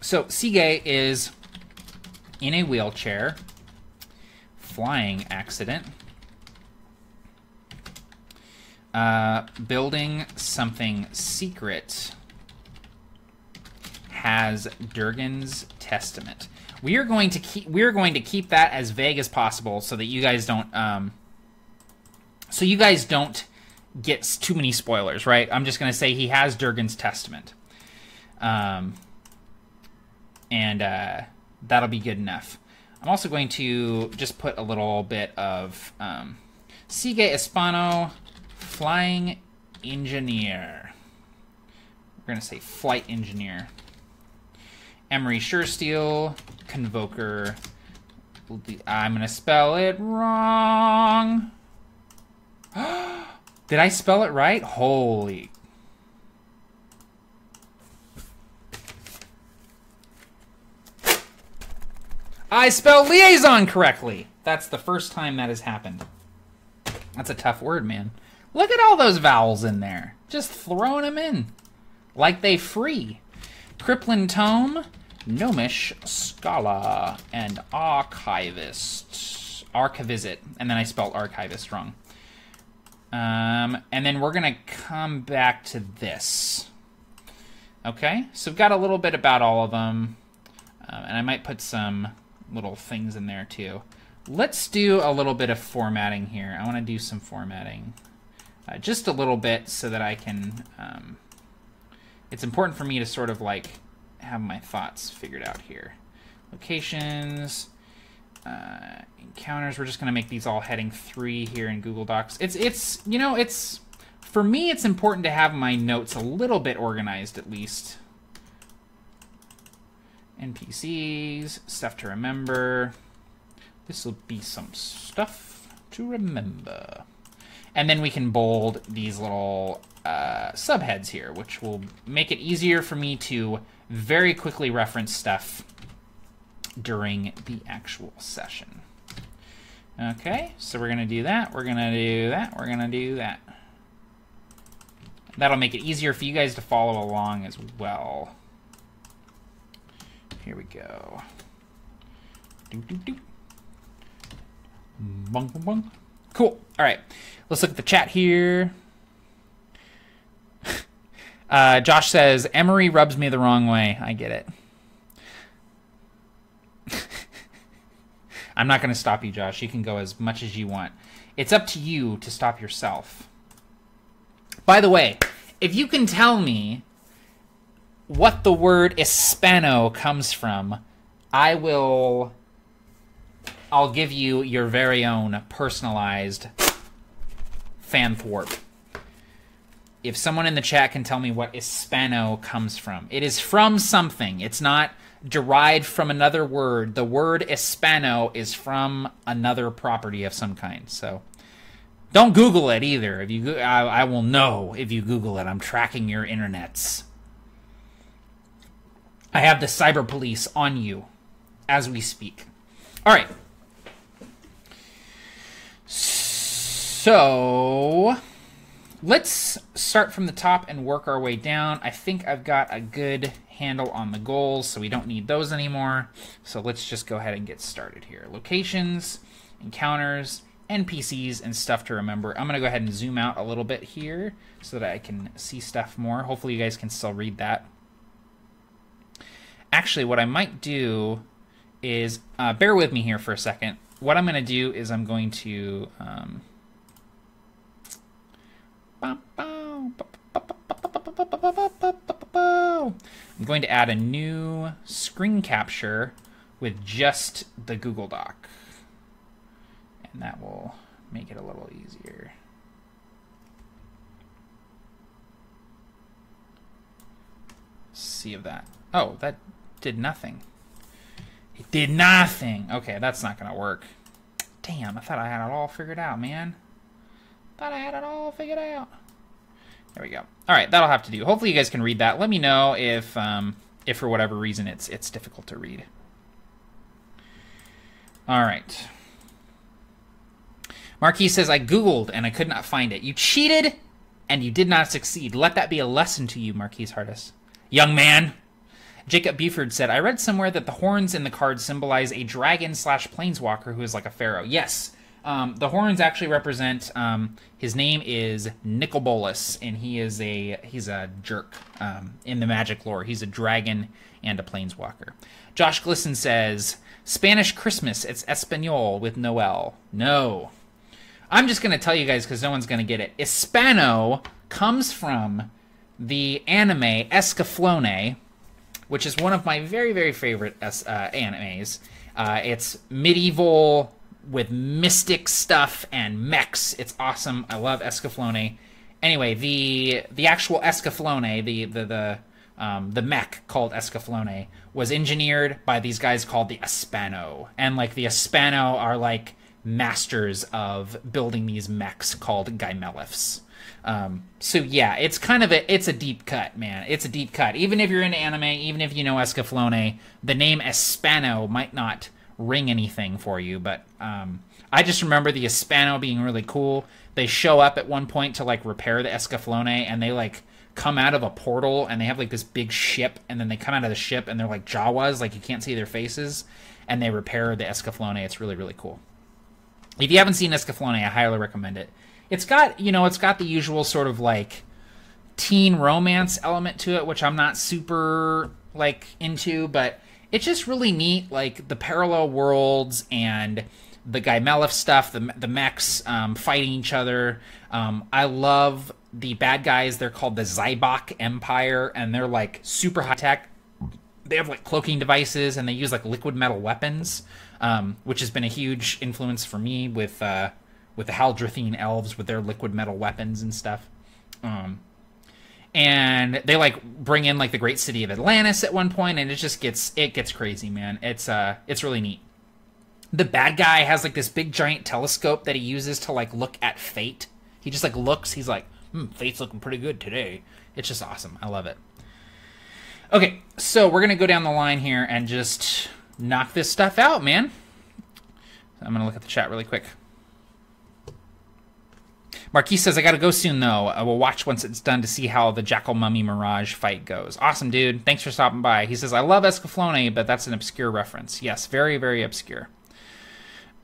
So Sigay is in a wheelchair, flying accident, building something secret, has Durgan's Testament. We are going to keep that as vague as possible so that you guys don't get too many spoilers, right? I'm just going to say he has Durgan's Testament. And that'll be good enough. I'm also going to just put a little bit of Sigay Espano, flying engineer. We're going to say flight engineer. Emery Suresteel, Convoker. I'm going to spell it wrong. Did I spell it right? Holy. I spelled liaison correctly. That's the first time that has happened. That's a tough word, man. Look at all those vowels in there. Just throwing them in. Like they free. Crippling Tome. gnomish scholar and archivist. Archivist. And then I spelled archivist wrong. And then we're going to come back to this. Okay, so we've got a little bit about all of them. And I might put some little things in there too. Let's do a little bit of formatting here. I want to do some formatting. Just a little bit so that I can... it's important for me to sort of like have my thoughts figured out here. Locations... encounters, we're just going to make these all heading 3 here in Google Docs. It's you know, it's, for me, it's important to have my notes a little bit organized at least. NPCs, stuff to remember. This will be some stuff to remember. And then we can bold these little subheads here, which will make it easier for me to very quickly reference stuff during the actual session. Okay, so we're going to do that, we're going to do that, we're going to do that. That'll make it easier for you guys to follow along as well. Here we go. Bung, bung, bung. Cool. All right, let's look at the chat here. Josh says, Emery rubs me the wrong way. I get it. I'm not going to stop you, Josh. You can go as much as you want. It's up to you to stop yourself. By the way, if you can tell me what the word Hispano comes from, I'll give you your very own personalized fan thwarp. If someone in the chat can tell me what Hispano comes from, it is from something. It's not derived from another word. The word Hispano is from another property of some kind. So don't Google it either. If you, I will know if you Google it. I'm tracking your internets. I have the cyber police on you as we speak. All right. So let's start from the top and work our way down. I think I've got a good handle on the goals, so we don't need those anymore. So let's just go ahead and get started here. Locations, encounters, NPCs, and stuff to remember. I'm going to go ahead and zoom out a little bit here so that I can see stuff more. Hopefully you guys can still read that. Actually, what I might do is, bear with me here for a second. What I'm going to do is I'm going to... I'm going to add a new screen capture with just the Google Doc. And that will make it a little easier. See if that... Oh, that did nothing. It did nothing. Okay, that's not going to work. Damn, I thought I had it all figured out, man. Thought I had it all figured out. There we go. All right, that'll have to do. Hopefully you guys can read that. Let me know if for whatever reason it's difficult to read. All right. Marquis says, I Googled and I could not find it. You cheated and you did not succeed. Let that be a lesson to you, Marquis Hardis. Young man. Jacob Buford said, I read somewhere that the horns in the card symbolize a dragon / planeswalker who is like a pharaoh. Yes. The horns actually represent, his name is Nicol, and he's a jerk in the Magic lore. He's a dragon and a planeswalker. Josh Glisson says, Spanish Christmas, it's Espanol with Noel. No. I'm just going to tell you guys because no one's going to get it. Hispano comes from the anime Escaflowne, which is one of my very, very favorite animes. It's medieval... with mystic stuff and mechs. It's awesome. I love Escaflowne. Anyway, the actual Escaflowne, the mech called Escaflowne, was engineered by these guys called the Hispano. And like the Hispano are like masters of building these mechs called Gymeliths. So yeah, it's kind of it's a deep cut, man. It's a deep cut. Even if you're into anime, even if you know Escaflowne, the name Hispano might not ring anything for you, but I just remember the Hispano being really cool. They show up at one point to like repair the Escaflowne, and they like come out of a portal, and they have like this big ship, and then they come out of the ship, and they're like Jawas, like you can't see their faces, and they repair the Escaflowne. It's really, really cool. If you haven't seen Escaflowne, I highly recommend it. It's got, you know, it's got the usual sort of like teen romance element to it, which I'm not super like into, but it's just really neat, like the parallel worlds and the Guy Melif stuff, the mechs fighting each other. I love the bad guys. They're called the Zybok Empire, and they're like super high tech. They have like cloaking devices, and they use like liquid metal weapons, which has been a huge influence for me with the Haldrithine elves with their liquid metal weapons and stuff. And they like bring in like the great city of Atlantis at one point, and it just gets crazy, man. It's really neat. The bad guy has like this big giant telescope that he uses to like look at fate. He just like looks. He's like, fate's looking pretty good today. It's just awesome. I love it. Okay, so we're gonna go down the line here and just knock this stuff out, man. I'm gonna look at the chat really quick. Marquis says, I gotta go soon, though. I will watch once it's done to see how the Jackal Mummy Mirage fight goes. Awesome, dude. Thanks for stopping by. He says, I love Escaflowne, but that's an obscure reference. Yes, very, very obscure.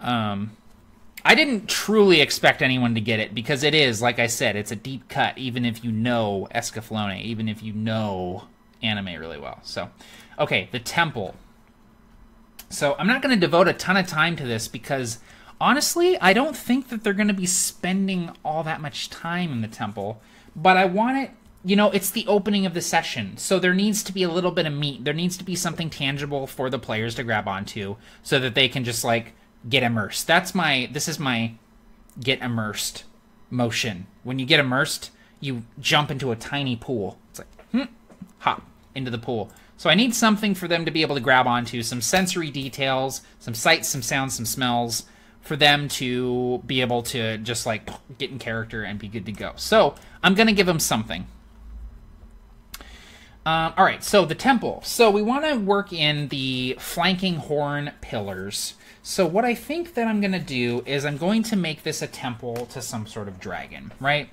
I didn't truly expect anyone to get it, because it is, like I said, it's a deep cut, even if you know Escaflowne, even if you know anime really well. So, okay, the temple. So I'm not going to devote a ton of time to this, because honestly, I don't think that they're going to be spending all that much time in the temple, but I want it, you know, it's the opening of the session, so there needs to be a little bit of meat. There needs to be something tangible for the players to grab onto so that they can just, like, get immersed. This is my get immersed motion. When you get immersed, you jump into a tiny pool. It's like, hop into the pool. So I need something for them to be able to grab onto, some sensory details, some sights, some sounds, some smells, for them to be able to just like get in character and be good to go. So I'm going to give them something. All right, so the temple. So we want to work in the flanking horn pillars. So what I think that I'm going to do is I'm going to make this a temple to some sort of dragon, right?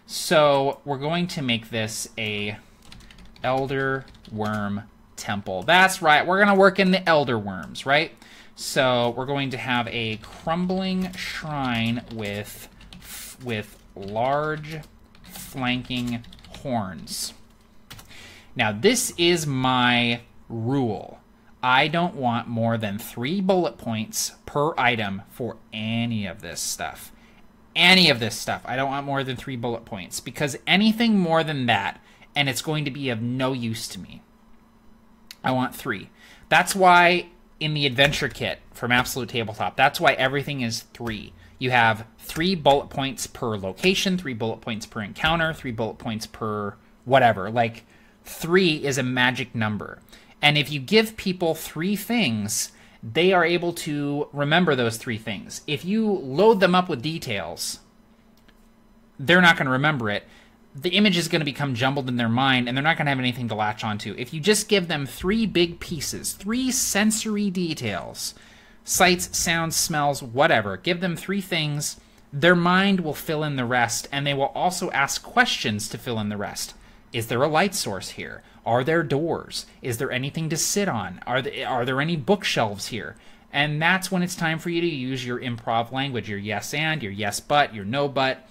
So we're going to make this a Elder Worm temple. That's right, we're going to work in the Elder Worms, right? So we're going to have a crumbling shrine with large flanking horns. Now this is my rule. I don't want more than 3 bullet points per item for any of this stuff. Any of this stuff. I don't want more than 3 bullet points, because anything more than that, and it's going to be of no use to me. I want 3. That's why in the adventure kit from Absolute Tabletop, that's why everything is 3. You have 3 bullet points per location, 3 bullet points per encounter, 3 bullet points per whatever. Like, 3 is a magic number. And if you give people 3 things, they are able to remember those 3 things. If you load them up with details, they're not going to remember it. The image is going to become jumbled in their mind, and they're not going to have anything to latch onto. If you just give them 3 big pieces, 3 sensory details, sights, sounds, smells, whatever, give them 3 things, their mind will fill in the rest, and they will also ask questions to fill in the rest. Is there a light source here? Are there doors? Is there anything to sit on? Are there any bookshelves here? And that's when it's time for you to use your improv language, your yes and, your yes but, your no but.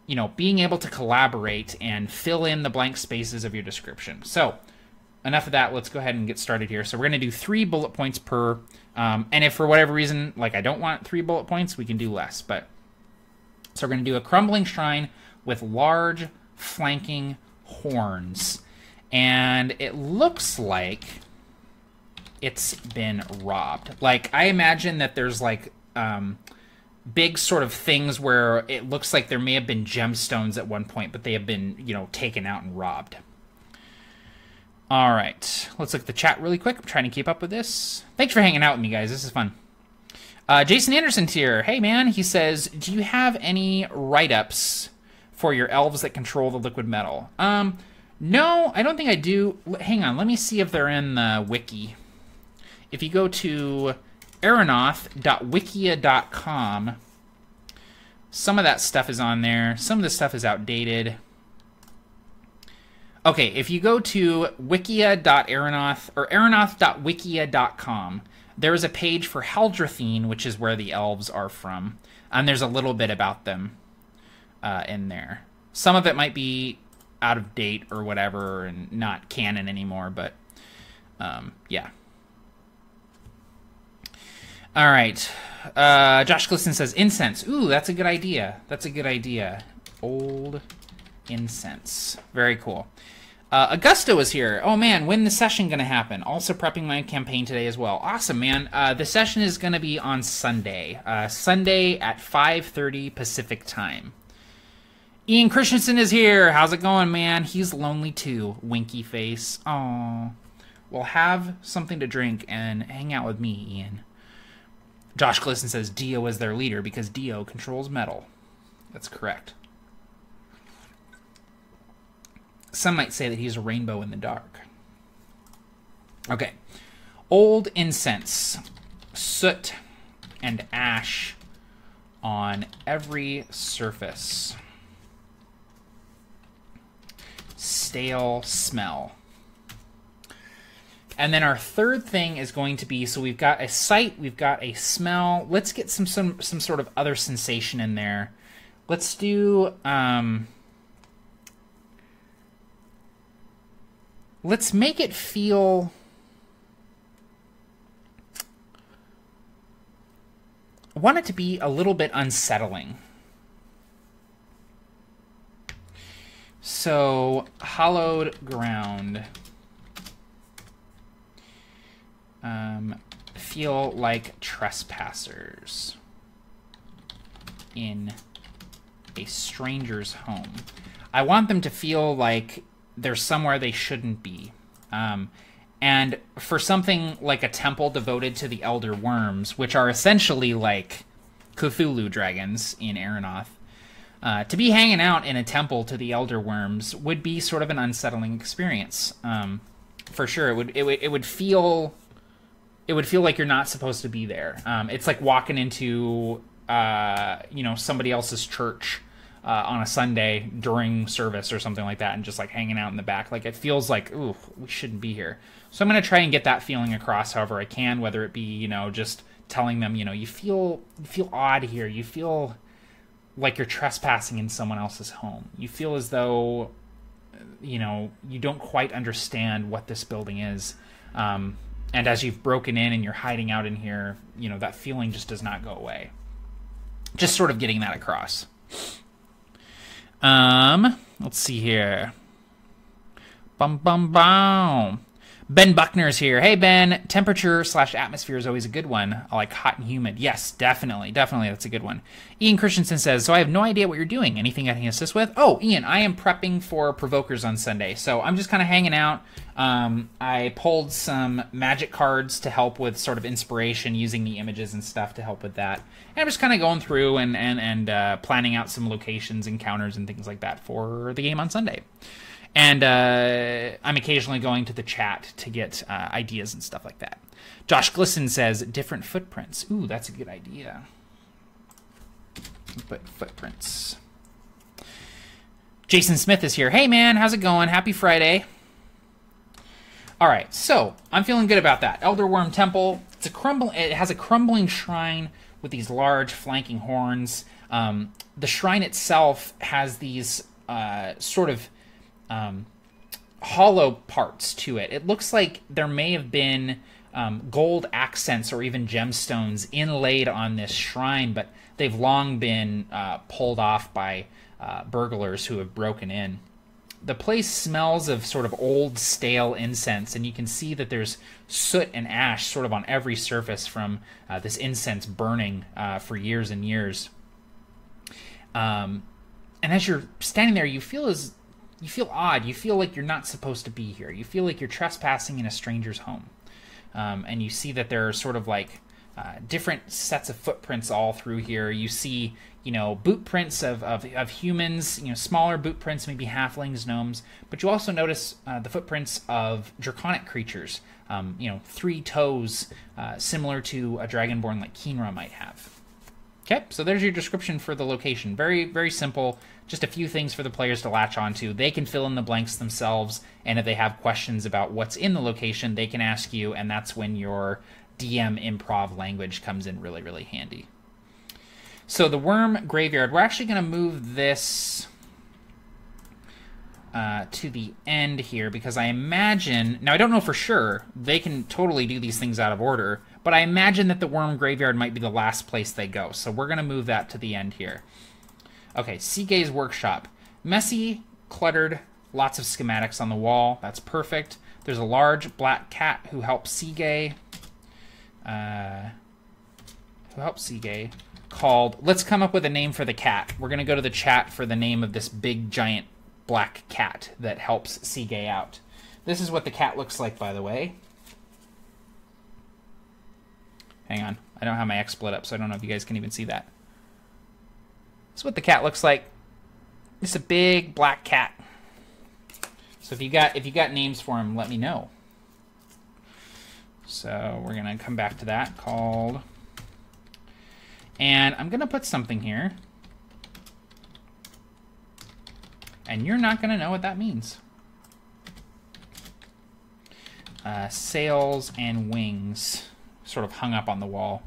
You know, being able to collaborate and fill in the blank spaces of your description. So, enough of that. Let's go ahead and get started here. So we're going to do 3 bullet points per, and if for whatever reason, like I don't want 3 bullet points, we can do less. But so we're going to do a crumbling shrine with large flanking horns. And it looks like it's been robbed. Like, I imagine that there's like big sort of things where it looks like there may have been gemstones at one point, but they have been, you know, taken out and robbed. All right, let's look at the chat really quick. I'm trying to keep up with this. Thanks for hanging out with me, guys. This is fun. Jason Anderson's here. Hey, man. He says, do you have any write-ups for your elves that control the liquid metal? No, I don't think I do. Hang on, let me see if they're in the wiki. If you go to aeronaut.wikia.com. Some of that stuff is on there. Some of the stuff is outdated. Okay, if you go to wikia.aeronaut or aeronaut.wikia.com, there is a page for Heldrathene, which is where the elves are from. And there's a little bit about them in there. Some of it might be out of date or whatever and not canon anymore, but yeah. All right. Josh Glisson says incense. Ooh, that's a good idea. That's a good idea. Old incense. Very cool. Augusto is here. Oh, man, when the session going to happen? Also prepping my campaign today as well. Awesome, man. The session is going to be on Sunday. Sunday at 5:30 Pacific time. Ian Christensen is here. How's it going, man? He's lonely too. Winky face. Aww. Well, have something to drink and hang out with me, Ian. Josh Glisson says Dio is their leader because Dio controls metal. That's correct. Some might say that he's a rainbow in the dark. Okay. Old incense. Soot and ash on every surface. Stale smell. And then our third thing is going to be, so we've got a sight, we've got a smell. Let's get some sort of other sensation in there. Let's do, let's make it feel, I want it to be a little bit unsettling. So, hallowed ground. Feel like trespassers in a stranger's home. I want them to feel like they're somewhere they shouldn't be. And for something like a temple devoted to the Elder Worms, which are essentially like Cthulhu dragons in Aeronaut, to be hanging out in a temple to the Elder Worms would be sort of an unsettling experience. For sure, it would feel like you're not supposed to be there. It's like walking into somebody else's church on a Sunday during service or something like that, and just like hanging out in the back. Like it feels like, ooh, we shouldn't be here. So I'm gonna try and get that feeling across however I can, whether it be just telling them you feel odd here. You feel like you're trespassing in someone else's home. You feel as though you don't quite understand what this building is. And as you've broken in and you're hiding out in here, that feeling just does not go away. Just sort of getting that across. Let's see here. Bum, bum, bum. Ben Buckner's here. Hey, Ben. Temperature/atmosphere is always a good one. I like hot and humid. Yes, definitely. Definitely, that's a good one. Ian Christensen says, so I have no idea what you're doing. Anything I can assist with? Oh, Ian, I am prepping for Provokers on Sunday. So I'm just kind of hanging out. I pulled some magic cards to help with sort of inspiration, using the images and stuff to help with that. And I'm just kind of going through and planning out some locations, encounters, and things like that for the game on Sunday. And I'm occasionally going to the chat to get ideas and stuff like that. Josh Glisson says, different footprints. Ooh, that's a good idea. But footprints. Jason Smith is here. Hey, man, how's it going? Happy Friday. All right, so I'm feeling good about that. Elder Worm Temple. It has a crumbling shrine with these large flanking horns. The shrine itself has these sort of hollow parts to it. It looks like there may have been gold accents or even gemstones inlaid on this shrine, but they've long been pulled off by burglars who have broken in. The place smells of sort of old, stale incense, and you can see that there's soot and ash sort of on every surface from this incense burning for years and years. And as you're standing there, you feel odd. You feel like you're not supposed to be here. You feel like you're trespassing in a stranger's home. And you see that there are sort of like different sets of footprints all through here. You see, you know, boot prints of humans, you know, smaller boot prints, maybe halflings, gnomes, but you also notice the footprints of draconic creatures, you know, 3 toes, similar to a dragonborn like Keenra might have. Okay, so there's your description for the location. Very, very simple. Just a few things for the players to latch onto. They can fill in the blanks themselves, and if they have questions about what's in the location, they can ask you, and that's when your DM improv language comes in really, really handy. So the worm graveyard, we're actually going to move this to the end here, because I imagine, now I don't know for sure, they can totally do these things out of order, but I imagine that the worm graveyard might be the last place they go, so we're going to move that to the end here. Okay, Seagay's workshop. Messy, cluttered, lots of schematics on the wall, that's perfect. There's a large black cat who helps Seagay, called, let's come up with a name for the cat. We're going to go to the chat for the name of this big giant black cat that helps Seagay out. This is what the cat looks like, by the way. Hang on. I don't have my X split up, so I don't know if you guys can even see that. This is what the cat looks like. It's a big black cat. So if you got names for him, let me know. So we're going to come back to that, called... And I'm going to put something here. And you're not going to know what that means. Sails and wings. Sort of hung up on the wall.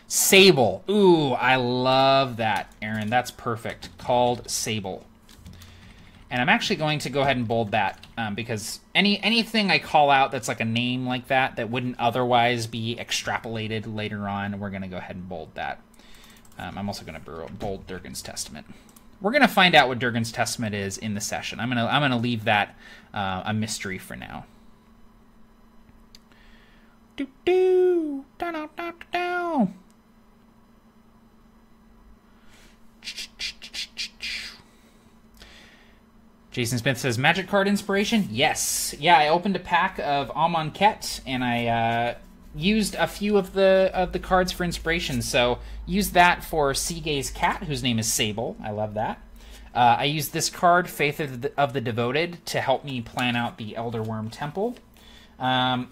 Sable. Ooh, I love that, Aaron. That's perfect. Called Sable. And I'm actually going to go ahead and bold that because anything I call out that's like a name like that wouldn't otherwise be extrapolated later on, we're going to go ahead and bold that. I'm also going to bold Durgan's Testament. We're going to find out what Durgan's Testament is in the session. I'm going to leave that a mystery for now. Do do da da da da. Jason Smith says, magic card inspiration? Yes. Yeah, I opened a pack of Amonkhet, and I used a few of the cards for inspiration. So used that for Seagay's cat, whose name is Sable. I love that. I used this card, Faith of the Devoted, to help me plan out the Elderworm Temple.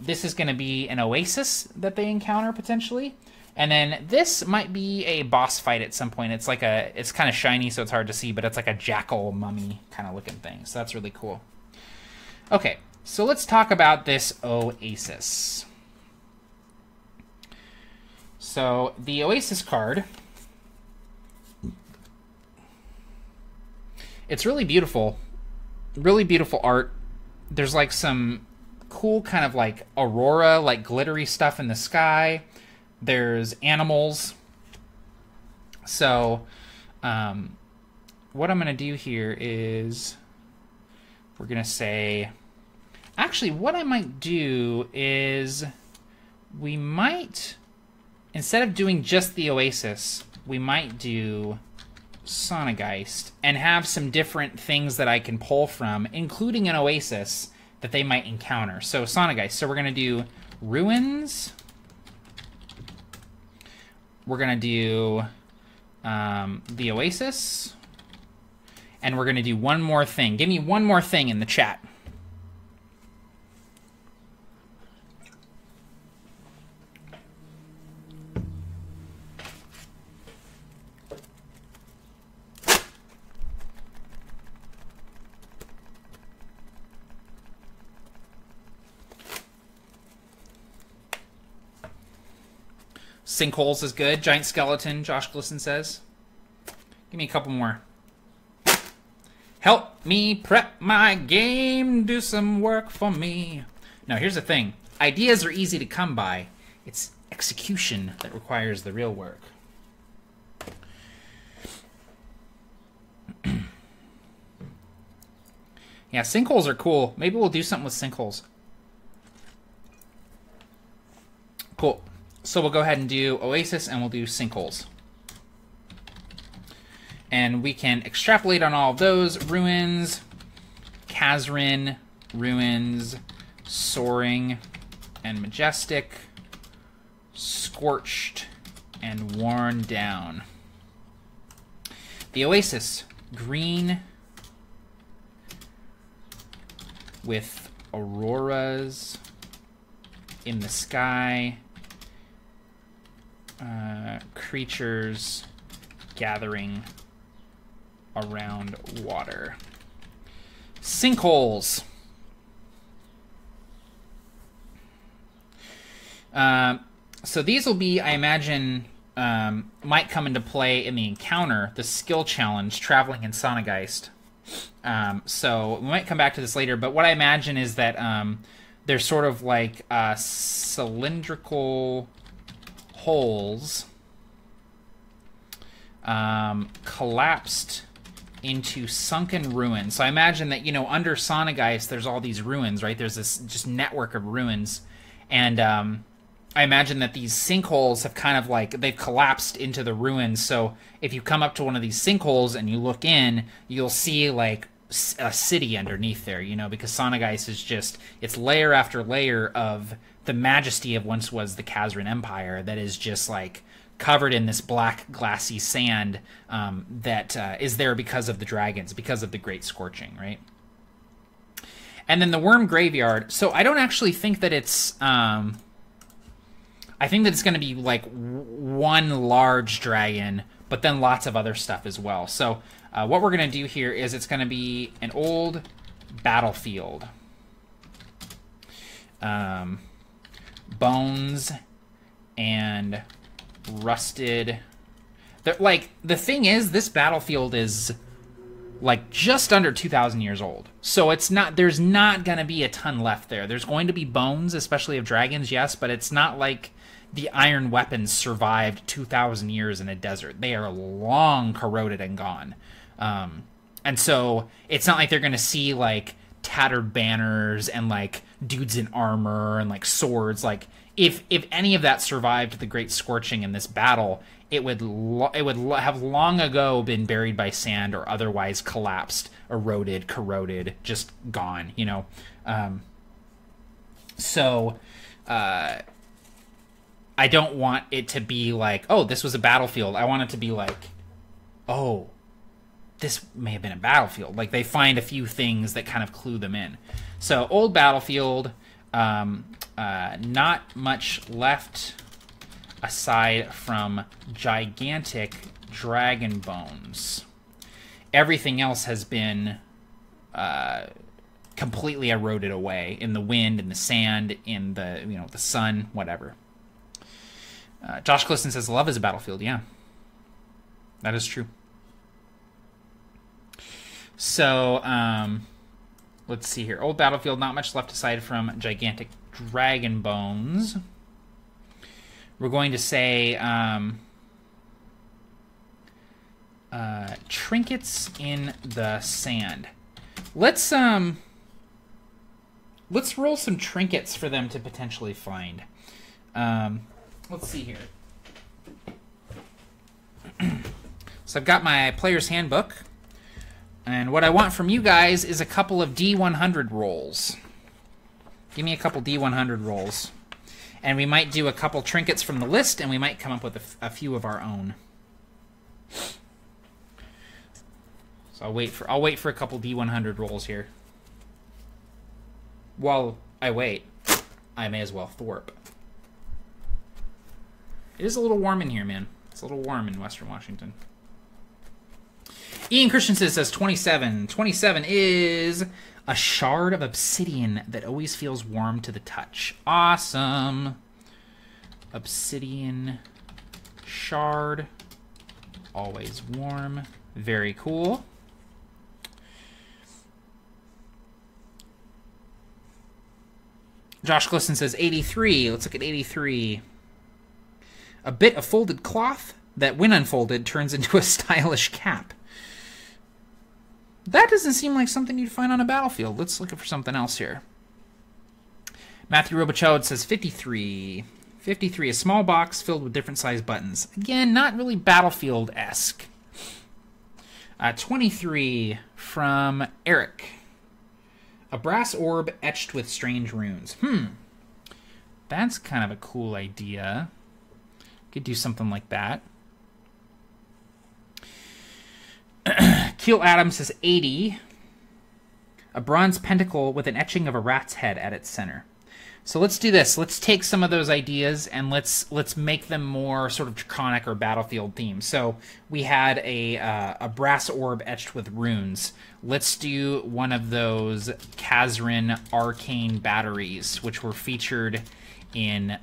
This is going to be an oasis that they encounter, potentially. And then this might be a boss fight at some point. It's like it's kind of shiny, so it's hard to see, but it's like a jackal mummy kind of looking thing. So that's really cool. Okay, so let's talk about this oasis. So the oasis card, it's really beautiful art. There's like some cool kind of like aurora, like glittery stuff in the sky. There's animals. So what I'm going to do here is we're going to say, actually what I might do is we might, instead of doing just the oasis, we might do Sonageist and have some different things that I can pull from, including an oasis that they might encounter. So Sonageist. So we're going to do ruins. We're going to do the oasis. And we're going to do one more thing. Give me one more thing in the chat. Sinkholes is good. Giant skeleton, Josh Glisson says. Give me a couple more. Help me prep my game. Do some work for me. Now, here's the thing. Ideas are easy to come by. It's execution that requires the real work. Yeah, sinkholes are cool. Maybe we'll do something with sinkholes. Cool. So we'll go ahead and do Oasis, and we'll do sinkholes. And we can extrapolate on all of those. Ruins, Kazrin, ruins, soaring, and majestic. scorched and worn down. The Oasis, green with auroras in the sky, creatures gathering around water. Sinkholes. So these will be, I imagine, might come into play in the encounter, the skill challenge, Traveling in Sonageist. So we might come back to this later, but what I imagine is that they're sort of like cylindrical holes collapsed into sunken ruins. So I imagine that, you know, under Sonageist, there's all these ruins, right? There's this just network of ruins. And I imagine that these sinkholes have kind of like, they've collapsed into the ruins. So if you come up to one of these sinkholes and you look in, you'll see like a city underneath there, you know, because Sonageist is just, it's layer after layer of the majesty of once was the Khazran Empire that is just like covered in this black glassy sand that is there because of the dragons, because of the Great Scorching, right? And then the Worm Graveyard. So I don't actually think that it's... I think that it's going to be like one large dragon, but then lots of other stuff as well. So what we're going to do here is it's going to be an old battlefield. Bones and rusted. Like, the thing is, this battlefield is like just under 2,000 years old. So it's not, there's not going to be a ton left there. There's going to be bones, especially of dragons, yes, but it's not like the iron weapons survived 2,000 years in a desert. They are long corroded and gone. And so it's not like they're going to see like tattered banners and like dudes in armor and like swords. Like if any of that survived the Great Scorching in this battle, it would have long ago been buried by sand or otherwise collapsed, eroded, corroded, just gone, you know. So I don't want it to be like, oh, this was a battlefield. I want it to be like, oh, this may have been a battlefield. Like, they find a few things that kind of clue them in. So, old battlefield, not much left aside from gigantic dragon bones. Everything else has been completely eroded away in the wind, in the sand, in the, you know, the sun, whatever. Josh Clifton says, love is a battlefield. Yeah, that is true. So, let's see here. Old battlefield, not much left aside from gigantic dragon bones. We're going to say trinkets in the sand. Let's roll some trinkets for them to potentially find. Let's see here. So I've got my player's handbook. And what I want from you guys is a couple of D100 rolls. Give me a couple D100 rolls. And we might do a couple trinkets from the list, and we might come up with a few of our own. So I'll wait for a couple D100 rolls here. While I wait, I may as well thwarp. It is a little warm in here, man. It's a little warm in Western Washington. Ian Christensen says 27. 27 is a shard of obsidian that always feels warm to the touch. Awesome. Obsidian shard. Always warm. Very cool. Josh Glisson says 83. Let's look at 83. A bit of folded cloth that, when unfolded, turns into a stylish cap. That doesn't seem like something you'd find on a battlefield. Let's look for something else here. Matthew Robichaud says 53. 53, a small box filled with different sized buttons. Again, not really battlefield-esque. 23 from Eric. A brass orb etched with strange runes. That's kind of a cool idea. Could do something like that. Keel Adams says 80. A bronze pentacle with an etching of a rat's head at its center. So let's do this. Let's take some of those ideas and let's make them more sort of draconic or battlefield themed. So we had a brass orb etched with runes. Let's do one of those Kazrin arcane batteries, which were featured in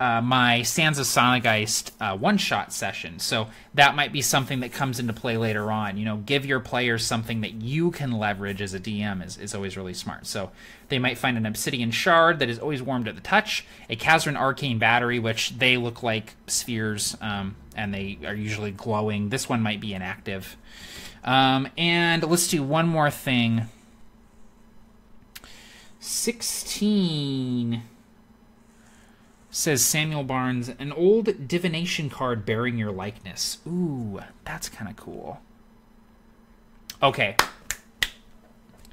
my Sands of Sonageist one-shot session. So that might be something that comes into play later on. You know, give your players something that you can leverage as a DM is always really smart. So they might find an obsidian shard that is always warmed at the touch, a Kazrin arcane battery, which they look like spheres, and they are usually glowing. This one might be inactive. And let's do one more thing. 16... says Samuel Barnes, an old divination card bearing your likeness. Ooh, that's kind of cool. Okay.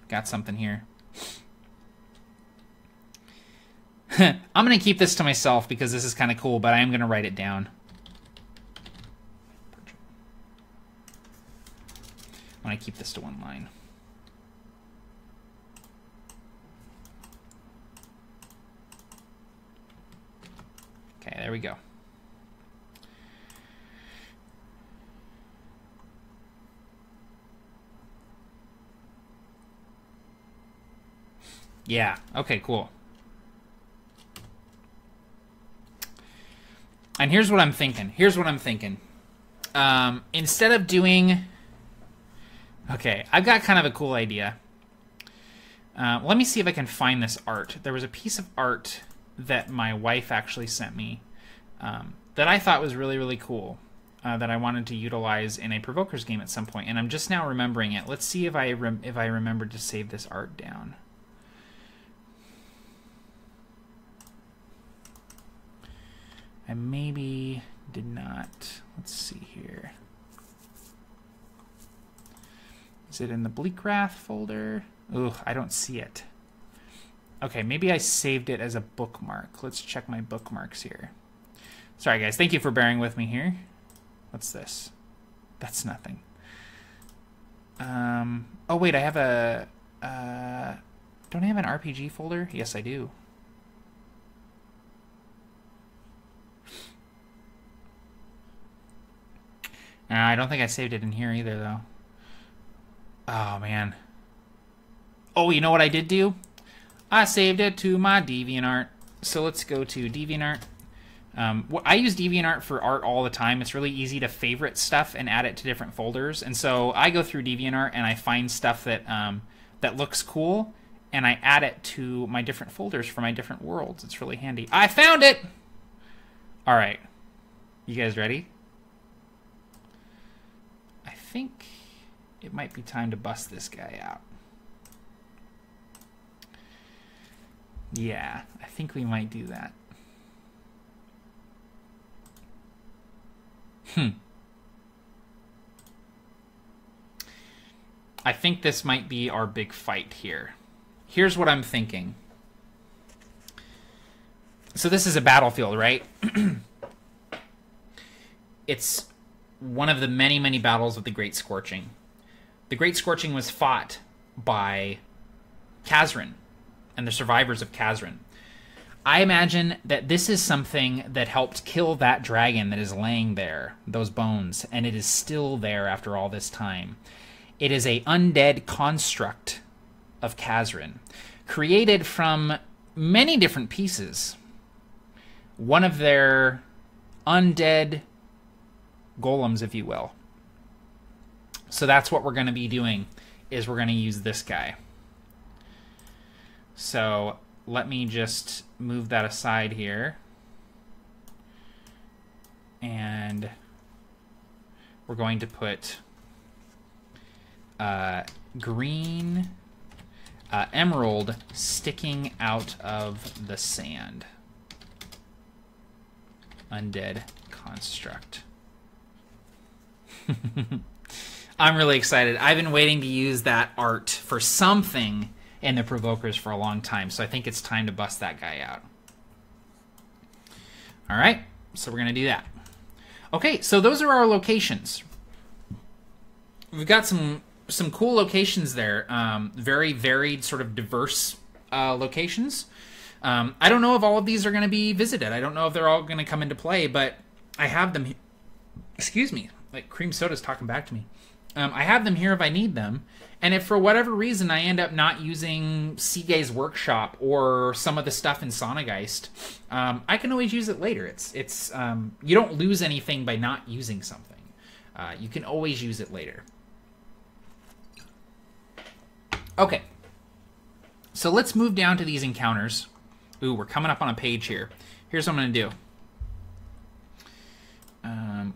Got something here. I'm going to keep this to myself because this is kind of cool, but I am going to write it down. I'm going to keep this to one line. Okay, there we go. Yeah, okay, cool. And here's what I'm thinking. Instead of doing... Okay, I've got kind of a cool idea. Let me see if I can find this art. There was a piece of art that my wife actually sent me that I thought was really, really cool, that I wanted to utilize in a Provokers game at some point, and I'm just now remembering it. Let's see if I remembered to save this art down. I maybe did not. Let's see here. Is it in the Bleakwrath folder? Ugh, I don't see it. Okay, maybe I saved it as a bookmark. Let's check my bookmarks here. Sorry, guys. Thank you for bearing with me here. What's this? That's nothing. Oh, wait. I have a... don't I have an RPG folder? Yes, I do. I don't think I saved it in here either, though. Oh, man. Oh, you know what I did do? I saved it to my DeviantArt. So let's go to DeviantArt. I use DeviantArt for art all the time. It's really easy to favorite stuff and add it to different folders. And so I go through DeviantArt and I find stuff that that looks cool, and I add it to my different folders for my different worlds. It's really handy. I found it! All right. You guys ready? I think it might be time to bust this guy out. Yeah, I think we might do that. I think this might be our big fight here. Here's what I'm thinking. So this is a battlefield, right? It's one of the many, many battles of the Great Scorching. The Great Scorching was fought by Kazrin and the survivors of Kazrin. I imagine that this is something that helped kill that dragon that is laying there, those bones, and it is still there after all this time. It is a undead construct of Kazrin, created from many different pieces. One of their undead golems, if you will. So that's what we're going to be doing, is we're going to use this guy. So let me just move that aside here. And we're going to put green emerald sticking out of the sand. Undead construct. I'm really excited. I've been waiting to use that art for something in the Provokers for a long time, so I think it's time to bust that guy out. All right, so we're going to do that. Okay, so those are our locations. We've got some cool locations there, very varied, sort of diverse locations. I don't know if all of these are going to be visited. I don't know if they're all going to come into play, but I have them. Excuse me, like cream soda's talking back to me. I have them here if I need them. And if for whatever reason I end up not using Seagay's Workshop or some of the stuff in Sonageist, I can always use it later. It's you don't lose anything by not using something. You can always use it later. Okay, so let's move down to these encounters. Ooh, we're coming up on a page here. Here's what I'm going to do.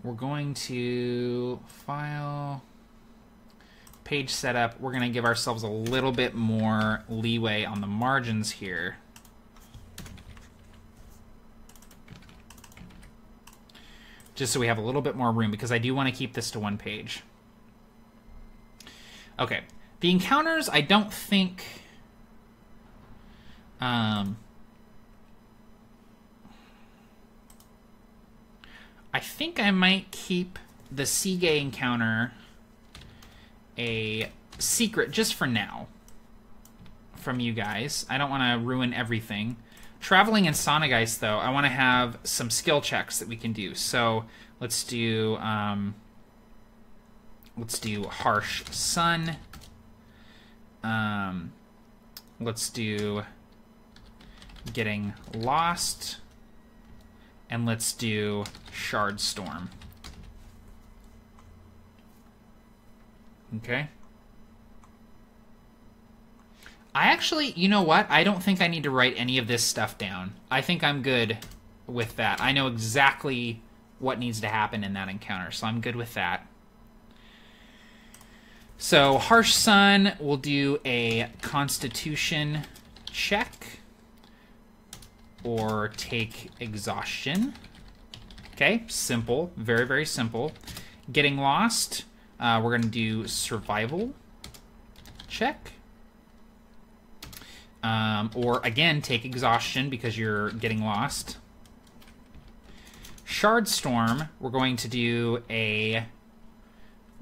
We're going to File, Page Setup. We're going to give ourselves a little bit more leeway on the margins here. Just so we have a little bit more room, because I do want to keep this to one page. Okay. The encounters, I don't think... I think I might keep the Seagay encounter a secret just for now from you guys. I don't want to ruin everything. Traveling in Sonageist, though, I want to have some skill checks that we can do. So let's do Harsh Sun. Let's do Getting Lost. And let's do Shard Storm. Okay. I actually, you know what? I don't think I need to write any of this stuff down. I think I'm good with that. I know exactly what needs to happen in that encounter, so I'm good with that. So, Harsh Sun, we'll do a Constitution check. Or take Exhaustion. Okay, simple. Very, very simple. Getting Lost, we're going to do Survival check. Or, again, take Exhaustion because you're getting lost. Shard Storm, we're going to do a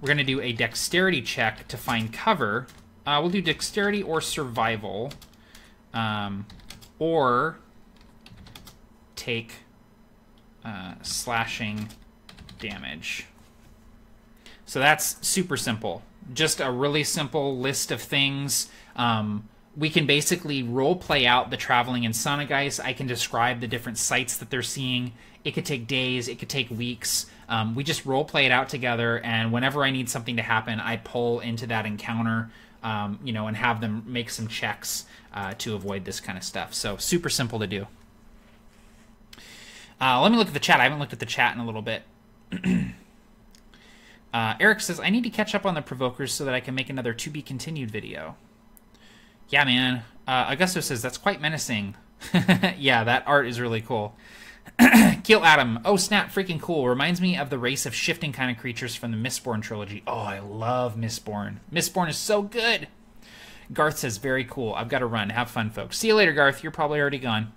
Dexterity check to find cover. We'll do Dexterity or Survival. Or take slashing damage. So that's super simple. Just a really simple list of things. We can basically role play out the traveling in Sonageist. I can describe the different sites that they're seeing. It could take days, it could take weeks. We just role play it out together, and whenever I need something to happen, I pull into that encounter, you know, and have them make some checks to avoid this kind of stuff. So super simple to do. Let me look at the chat. I haven't looked at the chat in a little bit. Eric says, I need to catch up on the Provokers so that I can make another to be continued video. Yeah, man. Augusto says, that's quite menacing. Yeah, that art is really cool. Kill Adam. Oh, snap. Freaking cool. Reminds me of the race of shifting kind of creatures from the Mistborn trilogy. Oh, I love Mistborn. Mistborn is so good. Garth says, very cool. I've got to run. Have fun, folks. See you later, Garth. You're probably already gone.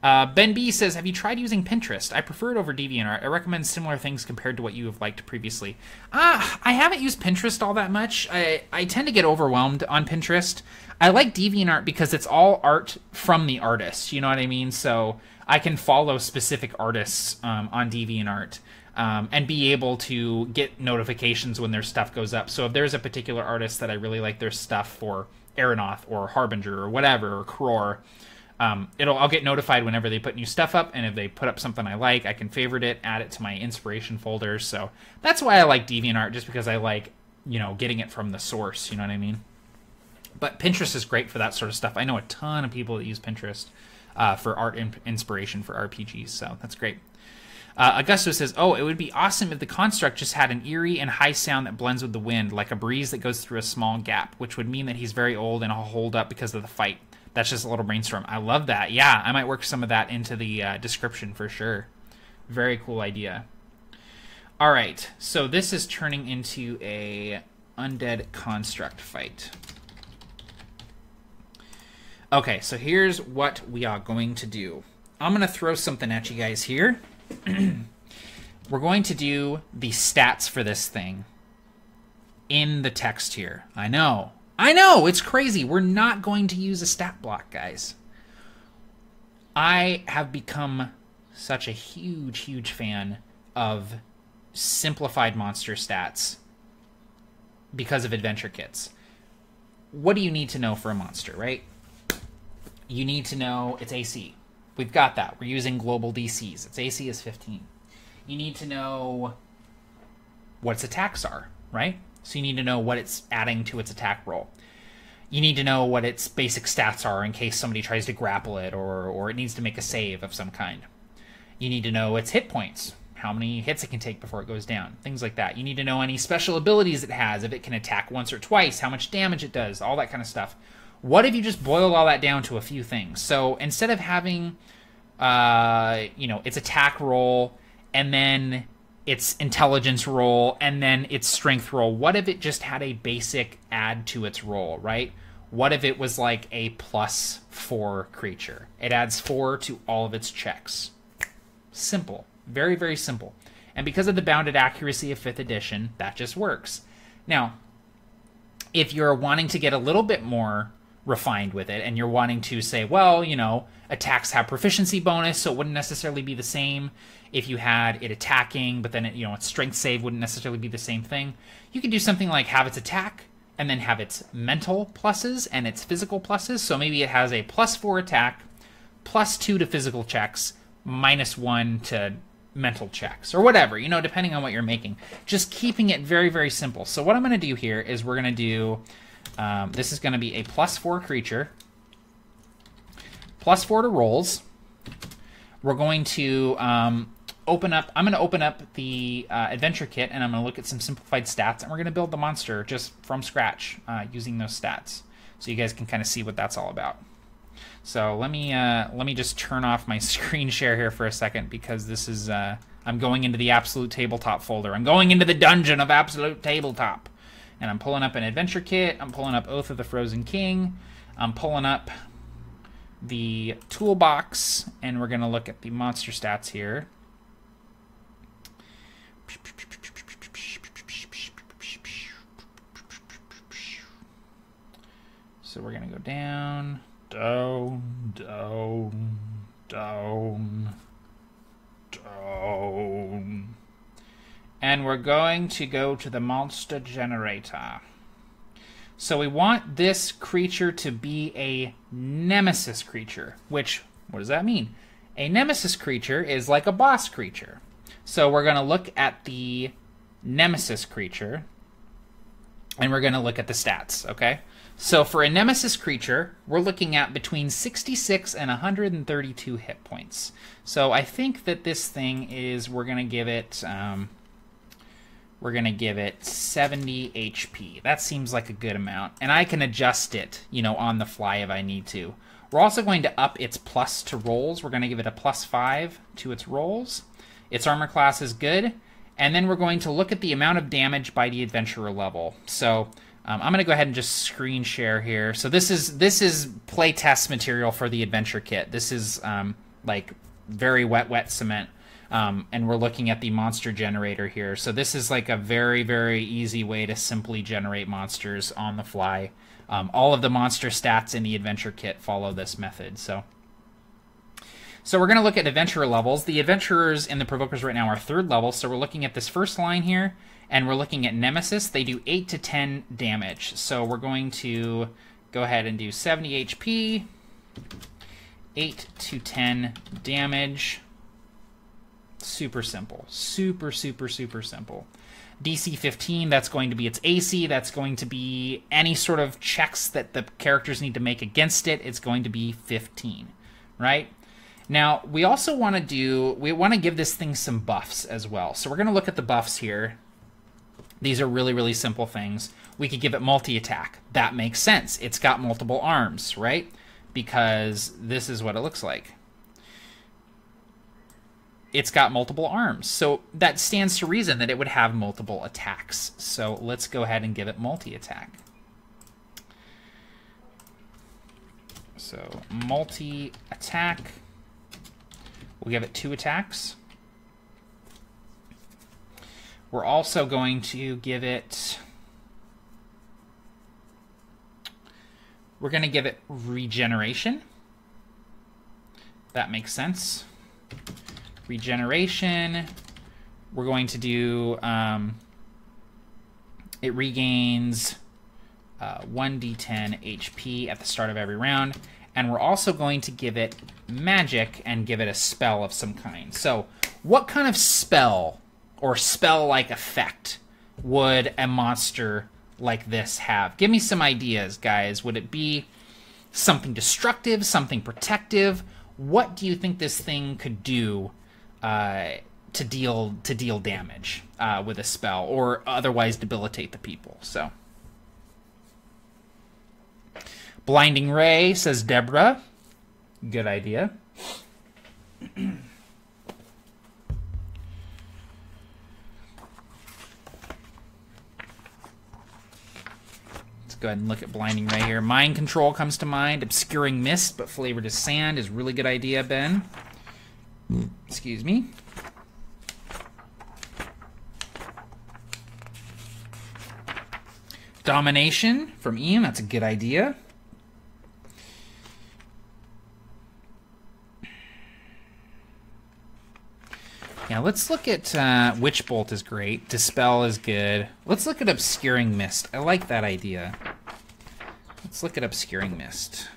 Ben B says, have you tried using Pinterest? I prefer it over DeviantArt. I recommend similar things compared to what you have liked previously. I haven't used Pinterest all that much. I tend to get overwhelmed on Pinterest. I like DeviantArt because it's all art from the artist. You know what I mean? So I can follow specific artists on DeviantArt and be able to get notifications when their stuff goes up. So if there's a particular artist that I really like their stuff for, Aeronoth or Harbinger or whatever, or Kror, I'll get notified whenever they put new stuff up, and if they put up something I like, I can favorite it, add it to my inspiration folders. So that's why I like DeviantArt, just because I like, you know, getting it from the source, you know what I mean? But Pinterest is great for that sort of stuff. I know a ton of people that use Pinterest for art inspiration for RPGs, so that's great. Augusto says, oh, it would be awesome if the construct just had an eerie and high sound that blends with the wind, like a breeze that goes through a small gap, which would mean that he's very old and he'll hold up because of the fight. That's just a little brainstorm. I love that. Yeah, I might work some of that into the description for sure. Very cool idea. All right, so this is turning into a undead construct fight. Okay, so here's what we are going to do. I'm going to throw something at you guys here. We're going to do the stats for this thing in the text here. I know, it's crazy. We're not going to use a stat block, guys. I have become such a huge, huge fan of simplified monster stats because of adventure kits. What do you need to know for a monster, right? You need to know its AC. We've got that. We're using global DCs. Its AC is 15. You need to know what its attacks are, right? So you need to know what it's adding to its attack roll. You need to know what its basic stats are in case somebody tries to grapple it or it needs to make a save of some kind. You need to know its hit points, how many hits it can take before it goes down, things like that. You need to know any special abilities it has, if it can attack once or twice, how much damage it does, all that kind of stuff. What if you just boiled all that down to a few things? So instead of having, its attack roll and then its intelligence roll and then its strength roll, what if it just had a basic add to its roll, right? What if it was like a +4 creature? It adds 4 to all of its checks. Simple. Very, very simple. And because of the bounded accuracy of 5th edition, that just works. Now, if you're wanting to get a little bit more refined with it and you're wanting to say, well, attacks have proficiency bonus, so it wouldn't necessarily be the same if you had it attacking, but then its strength save wouldn't necessarily be the same thing. You could do something like have its attack and then have its mental pluses and its physical pluses. So maybe it has a +4 attack, +2 to physical checks, -1 to mental checks, or whatever, depending on what you're making. Just keeping it very, very simple. So what I'm going to do here is we're going to do, this is going to be a +4 creature, +4 to rolls. We're going to I'm going to open up the adventure kit, and I'm going to look at some simplified stats, and we're going to build the monster just from scratch using those stats, so you guys can kind of see what that's all about. So let me just turn off my screen share here for a second, because this is I'm going into the Absolute Tabletop folder. I'm going into the dungeon of Absolute Tabletop, and I'm pulling up an adventure kit. I'm pulling up Oath of the Frozen King. I'm pulling up the toolbox, and we're going to look at the monster stats here. So we're going to go down, down, down, down, down. And we're going to go to the monster generator. So we want this creature to be a nemesis creature, which, what does that mean? A nemesis creature is like a boss creature. So we're going to look at the nemesis creature, and we're going to look at the stats, okay? So for a nemesis creature, we're looking at between 66 and 132 hit points. So I think that this thing is, we're going to give it 70 HP. That seems like a good amount. And I can adjust it, on the fly if I need to. We're also going to up its plus to rolls. We're going to give it a +5 to its rolls. Its armor class is good. And then we're going to look at the amount of damage by the adventurer level. So I'm going to go ahead and just screen share here. So this is playtest material for the adventure kit. This is like very wet cement. And we're looking at the monster generator here. So this is like a very, very easy way to simply generate monsters on the fly. All of the monster stats in the adventure kit follow this method. So we're going to look at adventurer levels. The adventurers in the Provokers right now are 3rd level. So we're looking at this first line here, and we're looking at Nemesis. They do 8 to 10 damage. So we're going to go ahead and do 70 HP, 8 to 10 damage. Super simple. Super, super, super simple. DC 15, that's going to be its AC. That's going to be any sort of checks that the characters need to make against it. It's going to be 15, right? Now, we also want to give this thing some buffs as well. So we're going to look at the buffs here. These are really, really simple things. We could give it multi-attack. That makes sense. It's got multiple arms, right? Because this is what it looks like. It's got multiple arms. So that stands to reason that it would have multiple attacks. So let's go ahead and give it multi-attack. So multi-attack. We'll give it 2 attacks. We're also going to give it... We're going to give it regeneration. That makes sense. Regeneration. We're going to do... it regains 1d10 HP at the start of every round. And we're also going to give it magic and give it a spell of some kind. So what kind of spell or spell-like effect would a monster like this have? Give me some ideas, guys. Would it be something destructive, something protective? What do you think this thing could do to deal damage with a spell, or otherwise debilitate the people? So, Blinding Ray, says Deborah. Good idea. Go ahead and look at Blinding Ray here. Mind Control comes to mind. Obscuring Mist, but flavored as sand is a really good idea, Ben. Excuse me. Domination from Ian. That's a good idea. Yeah, let's look at Witch Bolt is great. Dispel is good. Let's look at Obscuring Mist. I like that idea. Let's look at Obscuring Mist.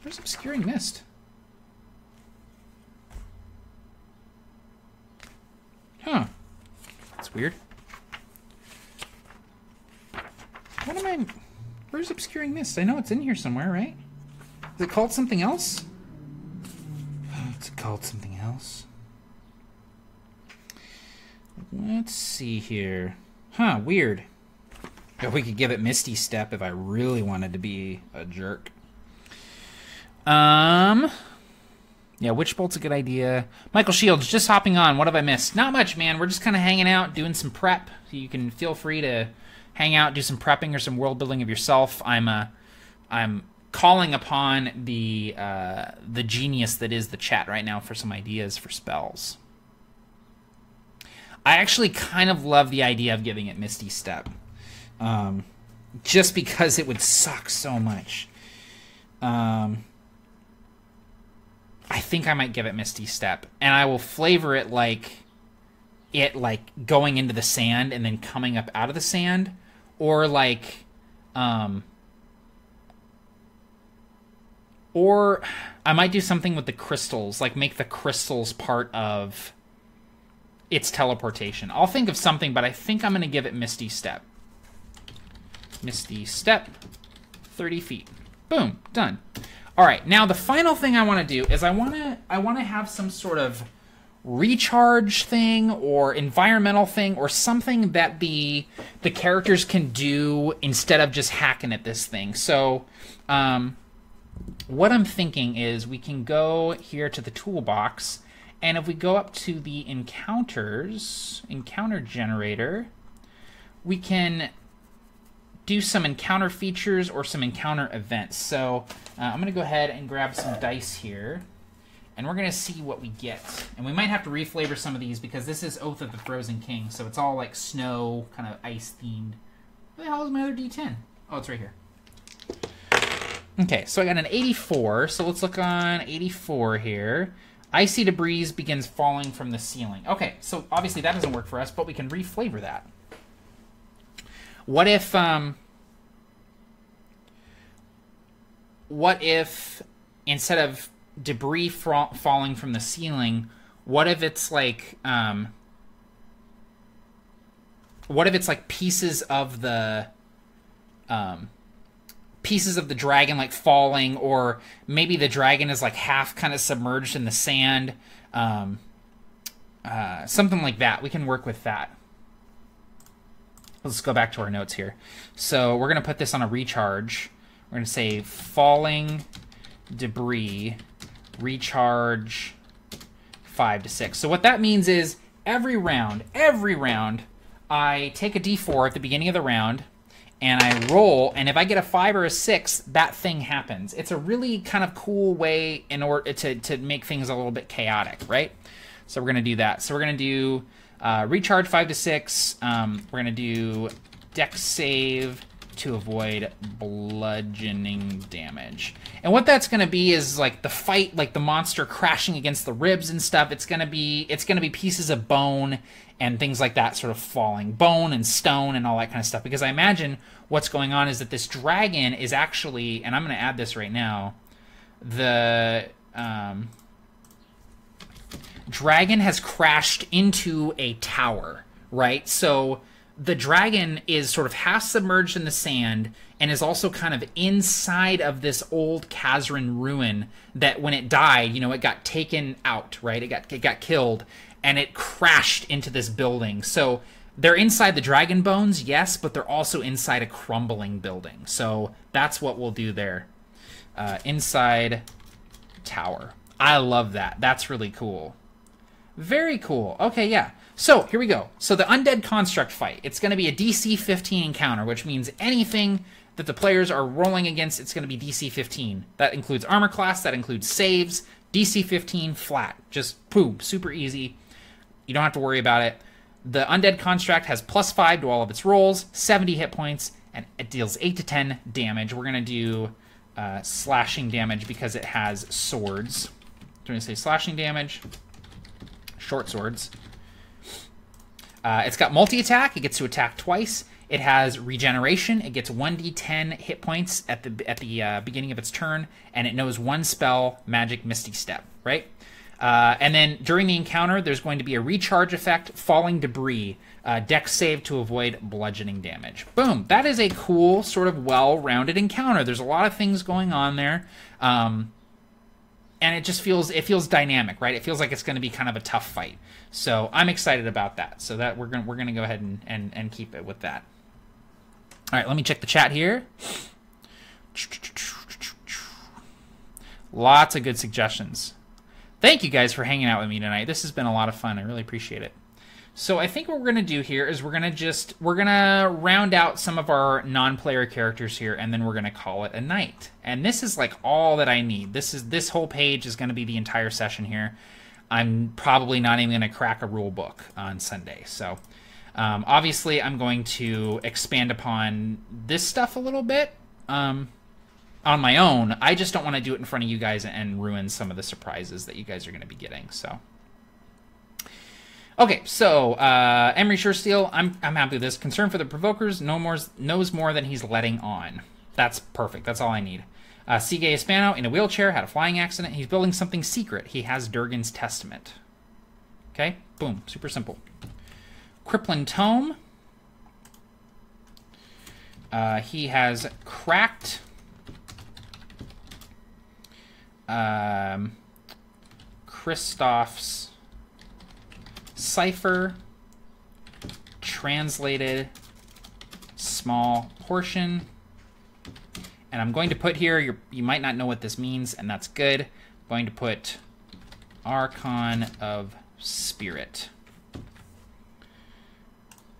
Where's Obscuring Mist? Huh. That's weird. What am I... Where's Obscuring Mist? I know it's in here somewhere, right? Is it called something else? It's called something else. Let's see here. Huh, weird. But we could give it Misty Step if I really wanted to be a jerk. Yeah, Witch Bolt's a good idea. Michael Shields, just hopping on. What have I missed? Not much, man. We're just kind of hanging out, doing some prep. So you can feel free to hang out, do some prepping or some world building of yourself. I'm calling upon the genius that is the chat right now for some ideas for spells. I actually kind of love the idea of giving it Misty Step, just because it would suck so much. I think I might give it Misty Step, and I will flavor it like going into the sand and then coming up out of the sand, or or I might do something with the crystals, like make the crystals part of its teleportation. I'll think of something, but I think I'm going to give it Misty Step. Misty Step, 30 feet. Boom, done. All right, now the final thing I want to do is I want to have some sort of recharge thing or environmental thing or something that the characters can do instead of just hacking at this thing. So what I'm thinking is we can go here to the toolbox, and if we go up to the encounters, encounter generator, we can do some encounter features or some encounter events. So I'm going to go ahead and grab some dice here, and we're going to see what we get. And we might have to reflavor some of these because this is Oath of the Frozen King, so it's all like snow, kind of ice-themed. Where the hell is my other D10? Oh, it's right here. Okay, so I got an 84, so let's look on 84 here. Icy debris begins falling from the ceiling. Okay, so obviously that doesn't work for us, but we can reflavor that. What if instead of debris falling from the ceiling, what if it's like pieces of the dragon like falling, or maybe the dragon is like half kind of submerged in the sand, something like that. We can work with that. Let's go back to our notes here. So we're going to put this on a recharge. We're We're going to say falling debris, recharge 5 to 6. So what that means is every round, I take a d4 at the beginning of the round, and I roll, and if I get a 5 or a 6, that thing happens. It's a really kind of cool way in order to make things a little bit chaotic, right? So we're going to do that. So we're going to do recharge 5 to 6. We're going to do dex save to avoid bludgeoning damage. And what that's going to be is like the fight, like the monster crashing against the ribs and stuff. It's going to be pieces of bone and things like that sort of falling. Bone and stone and all that kind of stuff. Because I imagine what's going on is that this dragon is actually, and I'm going to add this right now, the dragon has crashed into a tower, right? So the dragon is sort of half submerged in the sand and is also kind of inside of this old Kazran ruin that when it died, you know, it got taken out, right? It got killed and it crashed into this building. So they're inside the dragon bones, yes, but they're also inside a crumbling building. So that's what we'll do there. Inside tower. I love that. That's really cool. Very cool. Okay, yeah. So, here we go. So, the Undead Construct fight. It's going to be a DC 15 encounter, which means anything that the players are rolling against, it's going to be DC 15. That includes armor class, that includes saves, DC 15 flat. Just, boom, super easy. You don't have to worry about it. The Undead Construct has +5 to all of its rolls, 70 hit points, and it deals 8 to 10 damage. We're going to do slashing damage because it has swords. I'm going to say slashing damage, short swords. It's got multi-attack. It gets to attack twice. It has regeneration. It gets 1d10 hit points at the beginning of its turn, and it knows one spell, Magic Misty Step, right? And then during the encounter, there's going to be a recharge effect, falling debris, dex save to avoid bludgeoning damage. Boom. That is a cool, sort of well-rounded encounter. There's a lot of things going on there. And it just feels dynamic, right? It feels like it's going to be kind of a tough fight. So I'm excited about that. So that we're gonna go ahead and keep it with that. All right, let me check the chat here. Lots of good suggestions. Thank you guys for hanging out with me tonight. This has been a lot of fun. I really appreciate it. So I think what we're gonna do here is we're gonna round out some of our non-player characters here, and then we're gonna call it a night. And this is like all that I need. This whole page is gonna be the entire session here. I'm probably not even gonna crack a rule book on Sunday. So obviously I'm going to expand upon this stuff a little bit on my own. I just don't want to do it in front of you guys and ruin some of the surprises that you guys are gonna be getting. So. Okay, so Emery Suresteel, I'm happy with this. Concern for the Provokers, knows more than he's letting on. That's perfect. That's all I need. Sige Hispano, in a wheelchair, had a flying accident. He's building something secret. He has Durgan's Testament. Okay, boom, super simple. Crippling Tome. He has cracked Christoph's cipher, translated small portion, and I'm going to put here, you might not know what this means, and that's good. I'm going to put Archon of Spirit.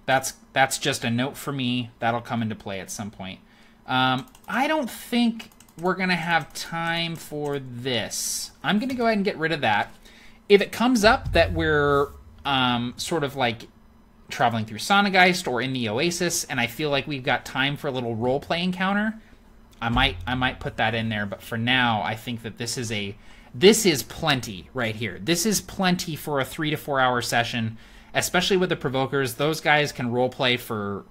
That's just a note for me. That'll come into play at some point. I don't think we're going to have time for this. I'm going to go ahead and get rid of that. If it comes up that we're sort of like traveling through Sonageist or in the Oasis, and I feel like we've got time for a little role-play encounter, I might put that in there. But for now, I think that this is plenty right here. This is plenty for a 3 to 4 hour session, especially with the Provokers. Those guys can role-play for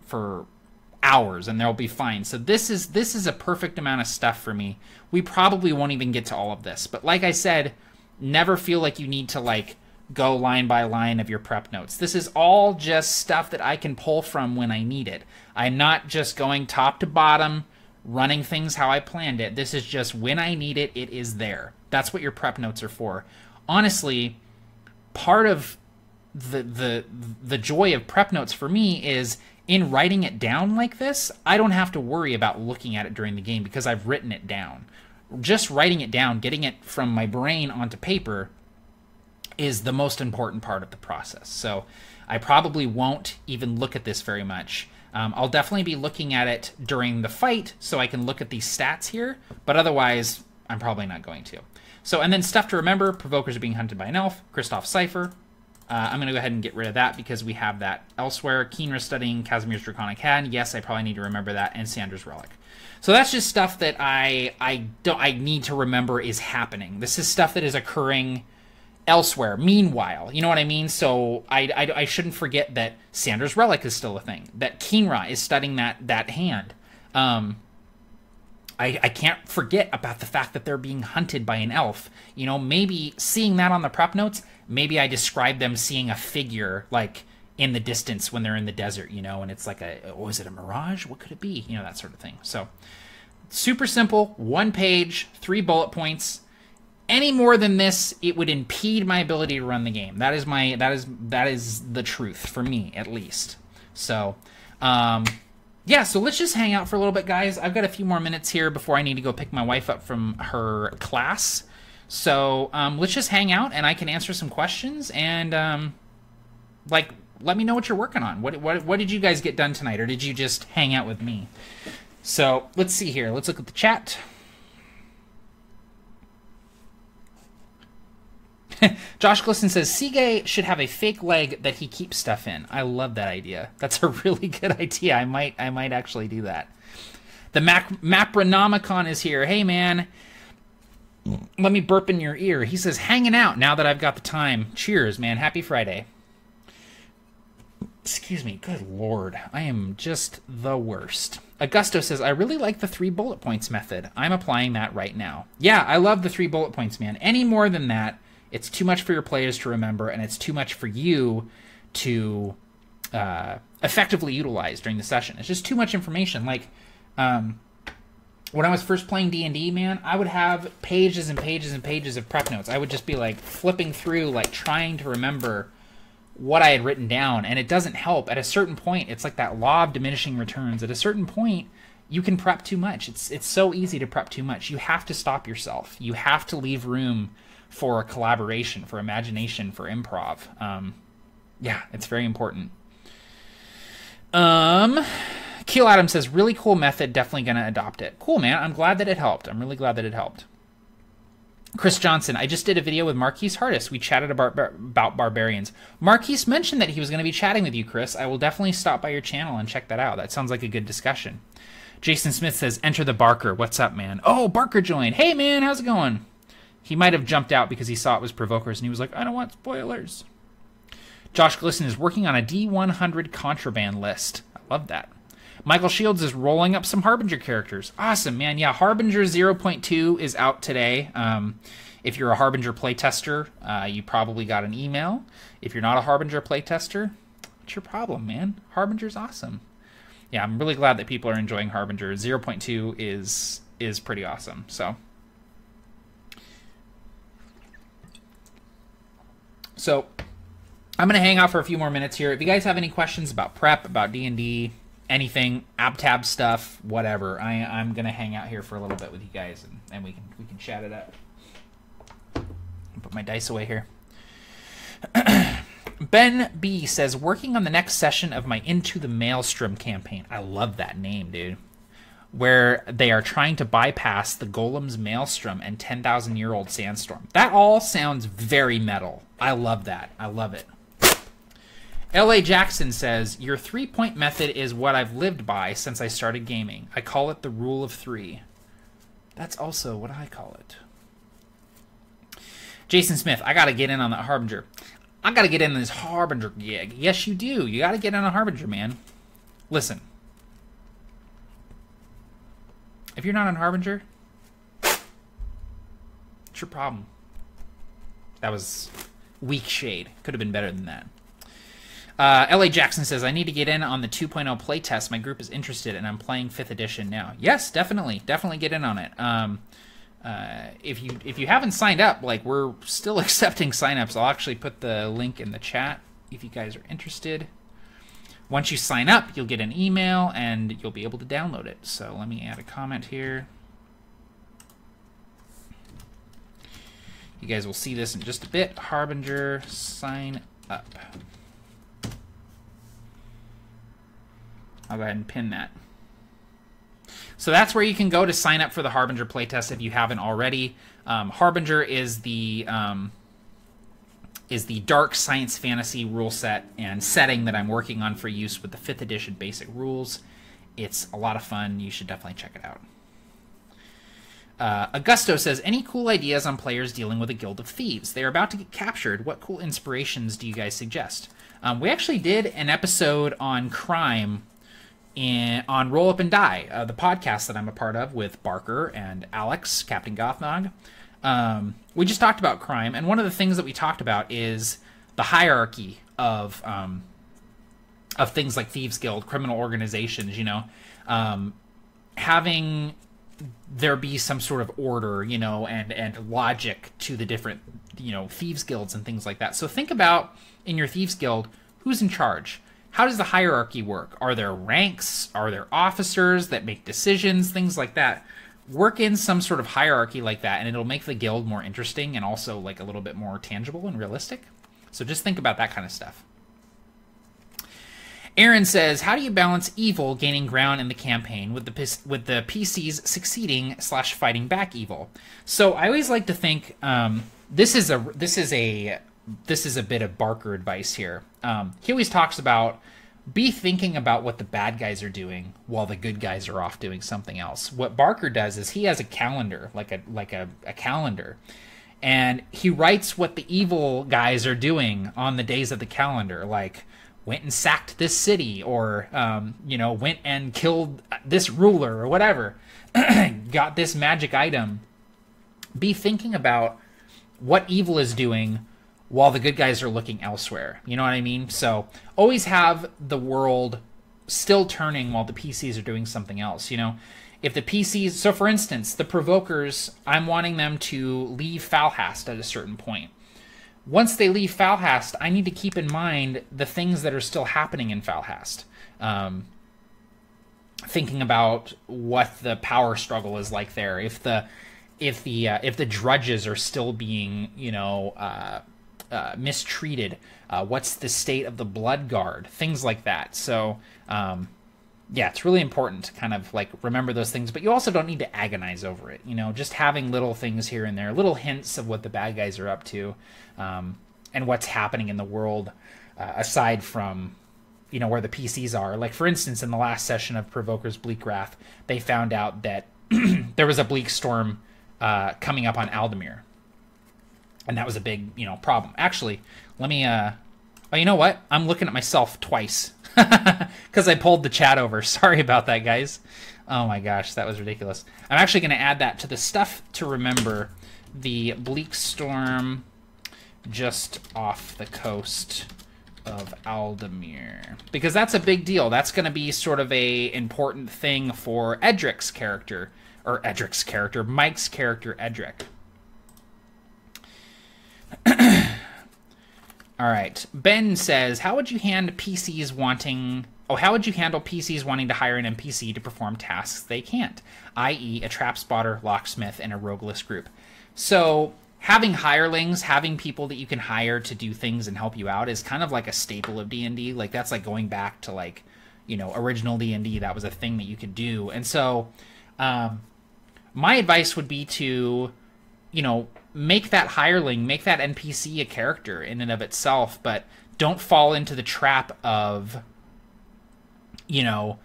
hours, and they'll be fine. So this is a perfect amount of stuff for me. We probably won't even get to all of this, but like I said, never feel like you need to like go line by line of your prep notes. This is all just stuff that I can pull from when I need it. I'm not just going top to bottom, running things how I planned it. This is just when I need it, it is there. That's what your prep notes are for. Honestly, part of the joy of prep notes for me is in writing it down like this, I don't have to worry about looking at it during the game because I've written it down. Just writing it down, getting it from my brain onto paper is the most important part of the process. So I probably won't even look at this very much. I'll definitely be looking at it during the fight so I can look at these stats here, but otherwise I'm probably not going to. So, and then stuff to remember, Provokers are being hunted by an elf, Kristoff Cypher. I'm going to go ahead and get rid of that because we have that elsewhere. Keenra studying Casimir's Draconic Hand. Yes, I probably need to remember that. And Sandra's Relic. So that's just stuff that I need to remember is happening. This is stuff that is occurring elsewhere. Meanwhile, you know what I mean? So I shouldn't forget that Sandra's Relic is still a thing. That Keenra is studying that hand. I can't forget about the fact that they're being hunted by an elf. You know, maybe seeing that on the prep notes, maybe I describe them seeing a figure, like, in the distance when they're in the desert, you know, and it's like is it a mirage? What could it be? You know, that sort of thing. So, super simple, 1 page, 3 bullet points. Any more than this, it would impede my ability to run the game. That is the truth, for me, at least. So, yeah, so let's just hang out for a little bit, guys. I've got a few more minutes here before I need to go pick my wife up from her class. So let's just hang out, and I can answer some questions, and like, let me know what you're working on. What did you guys get done tonight, or did you just hang out with me? So let's see here. Let's look at the chat. Josh Glisson says, Seagay should have a fake leg that he keeps stuff in. I love that idea. That's a really good idea. I might actually do that. The Mapronomicon is here. Hey, man. Let me burp in your ear. He says, hanging out now that I've got the time. Cheers, man. Happy Friday. Excuse me. Good Lord. I am just the worst. Augusto says, I really like the 3 bullet points method. I'm applying that right now. Yeah, I love the 3 bullet points, man. Any more than that, it's too much for your players to remember, and it's too much for you to effectively utilize during the session. It's just too much information. Like, when I was first playing D&D, man, I would have pages and pages and pages of prep notes. I would just be, like, flipping through, like, trying to remember what I had written down, and it doesn't help. At a certain point, it's like that law of diminishing returns. At a certain point, you can prep too much. It's so easy to prep too much. You have to stop yourself. You have to leave room for collaboration, for imagination, for improv. Yeah, it's very important. Keel Adam says, really cool method, definitely going to adopt it. Cool, man. I'm glad that it helped. I'm really glad that it helped. Chris Johnson, I just did a video with Marquise Hardis. We chatted about barbarians. Marquise mentioned that he was going to be chatting with you, Chris. I will definitely stop by your channel and check that out. That sounds like a good discussion. Jason Smith says, enter the Barker. What's up, man? Oh, Barker joined. Hey, man, how's it going? He might have jumped out because he saw it was Provokers, and he was like, I don't want spoilers. Josh Glisson is working on a D100 contraband list. I love that. Michael Shields is rolling up some Harbinger characters. Awesome, man. Yeah, Harbinger 0.2 is out today. If you're a Harbinger playtester, you probably got an email. If you're not a Harbinger playtester, what's your problem, man? Harbinger's awesome. Yeah, I'm really glad that people are enjoying Harbinger. 0.2 is pretty awesome, so... So, I'm going to hang out for a few more minutes here. If you guys have any questions about prep, about D&D, anything, AbTab stuff, whatever, I'm going to hang out here for a little bit with you guys, and we can chat it up. Put my dice away here. Ben B says, working on the next session of my Into the Maelstrom campaign. I love that name, dude. Where they are trying to bypass the Golem's Maelstrom and 10,000-year-old Sandstorm. That all sounds very metal. I love that. I love it. L.A. Jackson says, your 3-point method is what I've lived by since I started gaming. I call it the rule of 3. That's also what I call it. Jason Smith, I got to get in on that Harbinger. I got to get in this Harbinger gig. Yes, you do. You got to get in a Harbinger, man. Listen. If you're not on Harbinger, what's your problem? That was weak shade. Could have been better than that. L.A. Jackson says, I need to get in on the 2.0 playtest. My group is interested, and I'm playing 5th edition now. Yes, definitely. Definitely get in on it. If you haven't signed up, like, we're still accepting signups. I'll actually put the link in the chat if you guys are interested. Once you sign up, you'll get an email and you'll be able to download it. So let me add a comment here. You guys will see this in just a bit. Harbinger, sign up. I'll go ahead and pin that. So that's where you can go to sign up for the Harbinger playtest if you haven't already. Harbinger is the dark science fantasy rule set and setting that I'm working on for use with the 5th edition basic rules. It's a lot of fun. You should definitely check it out. Augusto says, any cool ideas on players dealing with a guild of thieves? They are about to get captured. What cool inspirations do you guys suggest? We actually did an episode on crime on Roll Up and Die, the podcast that I'm a part of with Barker and Alex, Captain Gothnog. We just talked about crime, and one of the things that we talked about is the hierarchy of things like Thieves Guild, criminal organizations, you know, having there be some sort of order, you know, and logic to the different, you know, Thieves Guilds and things like that. So think about, in your Thieves Guild, who's in charge? How does the hierarchy work? Are there ranks? Are there officers that make decisions? Things like that. Work in some sort of hierarchy like that, and it'll make the guild more interesting and also like a little bit more tangible and realistic. So just think about that kind of stuff. Aaron says, how do you balance evil gaining ground in the campaign with the PCs succeeding / fighting back evil? So I always like to think this is a bit of Barker advice here. He always talks about be thinking about what the bad guys are doing while the good guys are off doing something else. What Barker does is he has a calendar, like a calendar, and he writes what the evil guys are doing on the days of the calendar, like went and sacked this city, or you know, went and killed this ruler, or whatever, got this magic item. Be thinking about what evil is doing while the good guys are looking elsewhere. You know what I mean? So always have the world still turning while the PCs are doing something else. You know, if the PCs, so for instance, the Provokers, I'm wanting them to leave Falhast at a certain point. Once they leave Falhast, I need to keep in mind the things that are still happening in Falhast. Thinking about what the power struggle is like there. If the drudges are still being, you know, mistreated, what's the state of the Blood Guard? Things like that. So, yeah, it's really important to kind of like remember those things, but you also don't need to agonize over it. You know, just having little things here and there, little hints of what the bad guys are up to, and what's happening in the world, aside from, you know, where the PCs are. Like, for instance, in the last session of Provokers Bleak Wrath, they found out that there was a bleak storm coming up on Aldemir. And that was a big, you know, problem. Actually, let me, oh, you know what? I'm looking at myself twice because I pulled the chat over. Sorry about that, guys. Oh my gosh, that was ridiculous. I'm actually going to add that to the stuff to remember. The bleak storm just off the coast of Aldemir, because that's a big deal. That's going to be sort of a important thing for Mike's character, Edric. All right. Ben says, how would you handle PCs wanting to hire an NPC to perform tasks they can't, i.e. a trap spotter, locksmith, and a rogueless group? So having hirelings, having people that you can hire to do things and help you out is kind of like a staple of D&D. Like, that's like going back to, like, you know, original D&D. That was a thing that you could do. And so my advice would be to, you know, make that hireling, make that NPC a character in and of itself, but don't fall into the trap of, you know,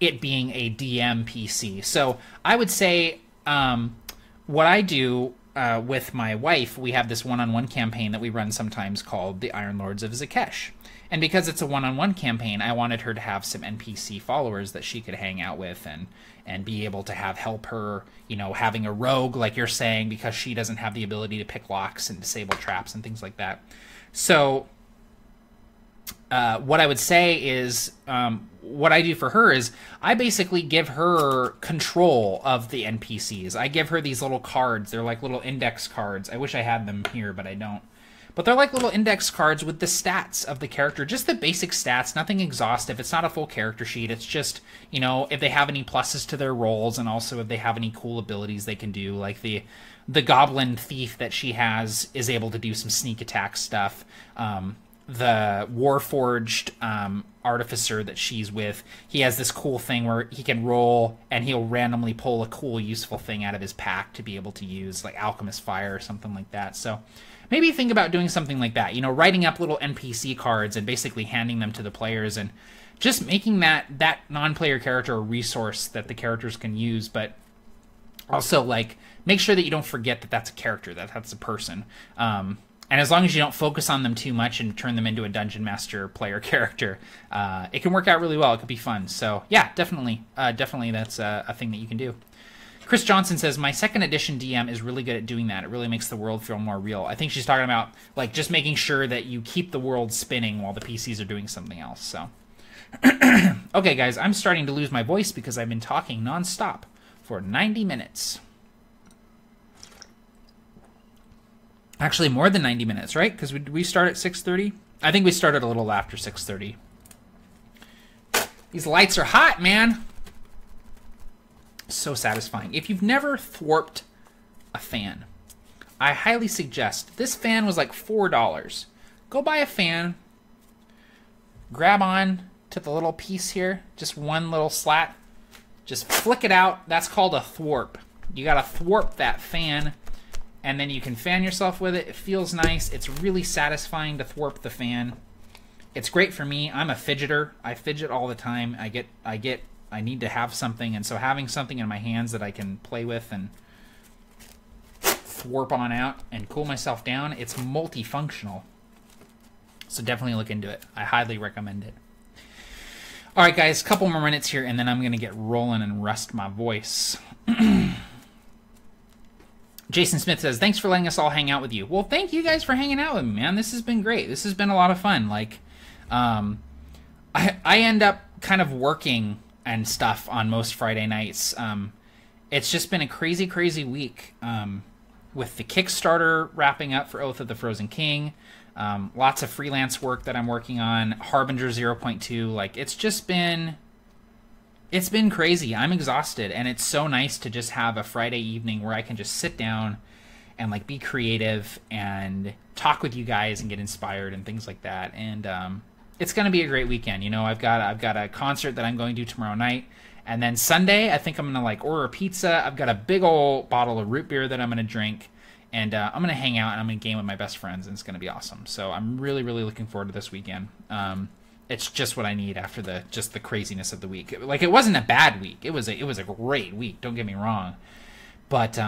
it being a DM PC. So I would say what I do with my wife, we have this one-on-one campaign that we run sometimes called the Iron Lords of Zakesh. And because it's a one-on-one campaign, I wanted her to have some NPC followers that she could hang out with and be able to have help her, you know, having a rogue, like you're saying, because she doesn't have the ability to pick locks and disable traps and things like that. So what I would say is, what I do for her is I basically give her control of the NPCs. I give her these little cards. They're like little index cards. I wish I had them here, but I don't. But they're like little index cards with the stats of the character, just the basic stats, nothing exhaustive. It's not a full character sheet. It's just, you know, if they have any pluses to their rolls, and also if they have any cool abilities they can do, like the goblin thief that she has is able to do some sneak attack stuff. The Warforged artificer that she's with, he has this cool thing where he can roll and he'll randomly pull a cool, useful thing out of his pack to be able to use, like Alchemist Fire or something like that. So maybe think about doing something like that, you know, writing up little NPC cards and basically handing them to the players and just making that non-player character a resource that the characters can use, but also, like, make sure that you don't forget that that's a character, that's a person. And as long as you don't focus on them too much and turn them into a Dungeon Master player character, it can work out really well. It could be fun. So, yeah, definitely that's a thing that you can do. Chris Johnson says, my second edition DM is really good at doing that. It really makes the world feel more real. I think she's talking about, like, just making sure that you keep the world spinning while the PCs are doing something else. So, okay, guys, I'm starting to lose my voice because I've been talking nonstop for 90 minutes. Actually, more than 90 minutes, right? Because we start at 6:30? I think we started a little after 6:30. These lights are hot, man. So satisfying. If you've never thwarped a fan, I highly suggest. This fan was like $4. Go buy a fan. Grab on to the little piece here. Just one little slat. Just flick it out. That's called a thwarp. You got to thwarp that fan. And then you can fan yourself with it. It feels nice. It's really satisfying to thwarp the fan. It's great for me. I'm a fidgeter. I fidget all the time. I need to have something, and so having something in my hands that I can play with and thwarp on out and cool myself down, it's multifunctional. So definitely look into it. I highly recommend it. All right, guys, a couple more minutes here, and then I'm going to get rolling and rest my voice. Jason Smith says, thanks for letting us all hang out with you. Well, thank you guys for hanging out with me, man. This has been great. This has been a lot of fun. Like, I end up kind of working and stuff on most Friday nights. It's just been a crazy, crazy week with the Kickstarter wrapping up for Oath of the Frozen King. Lots of freelance work that I'm working on. Harbinger 0.2. Like, it's been crazy. I'm exhausted, and it's so nice to just have a Friday evening where I can just sit down and, like, be creative and talk with you guys and get inspired and things like that. And it's going to be a great weekend. You know, I've got a concert that I'm going to tomorrow night, and then Sunday I think I'm going to, like, order a pizza. I've got a big old bottle of root beer that I'm going to drink, and I'm going to hang out and I'm going to game with my best friends, and it's going to be awesome. So I'm really, really looking forward to this weekend. It's just what I need after the craziness of the week. Like, it wasn't a bad week. It was a great week. Don't get me wrong, but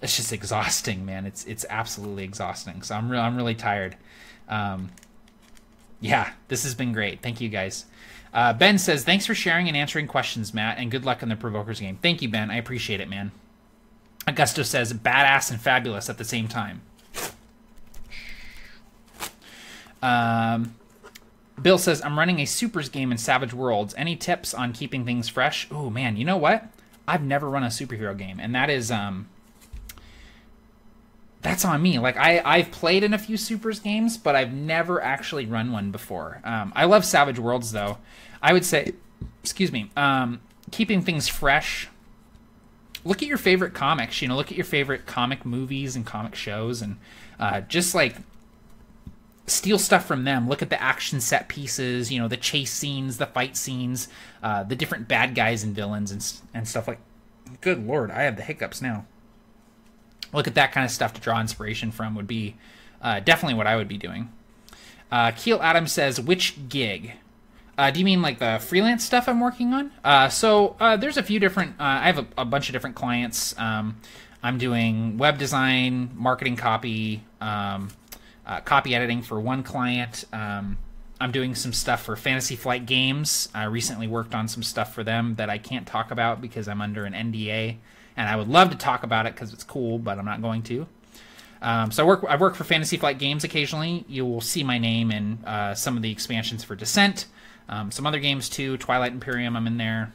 it's just exhausting, man. It's absolutely exhausting. So I'm really tired. Yeah, this has been great. Thank you, guys. Ben says, thanks for sharing and answering questions, Matt, and good luck in the Provokers game. Thank you, Ben. I appreciate it, man. Augusto says, badass and fabulous at the same time. Bill says, I'm running a Supers game in Savage Worlds. Any tips on keeping things fresh? Oh, man, you know what? I've never run a superhero game, and that is, that's on me. Like, I've played in a few Supers games, but I've never actually run one before. I love Savage Worlds, though. I would say, excuse me, keeping things fresh. Look at your favorite comics, you know, look at your favorite comic movies and comic shows, and just, like, steal stuff from them. Look at the action set pieces, you know, the chase scenes, the fight scenes, the different bad guys and villains and stuff like. Good Lord, I have the hiccups now. Look at that kind of stuff to draw inspiration from would be definitely what I would be doing. Keel Adams says, which gig? Do you mean like the freelance stuff I'm working on? So there's a few different, I have a bunch of different clients. I'm doing web design, marketing copy, copy editing for one client. I'm doing some stuff for Fantasy Flight Games. I recently worked on some stuff for them that I can't talk about because I'm under an NDA, and I would love to talk about it because it's cool, but I'm not going to. So I work for Fantasy Flight Games occasionally. You will see my name in some of the expansions for Descent, some other games too. Twilight Imperium, I'm in there.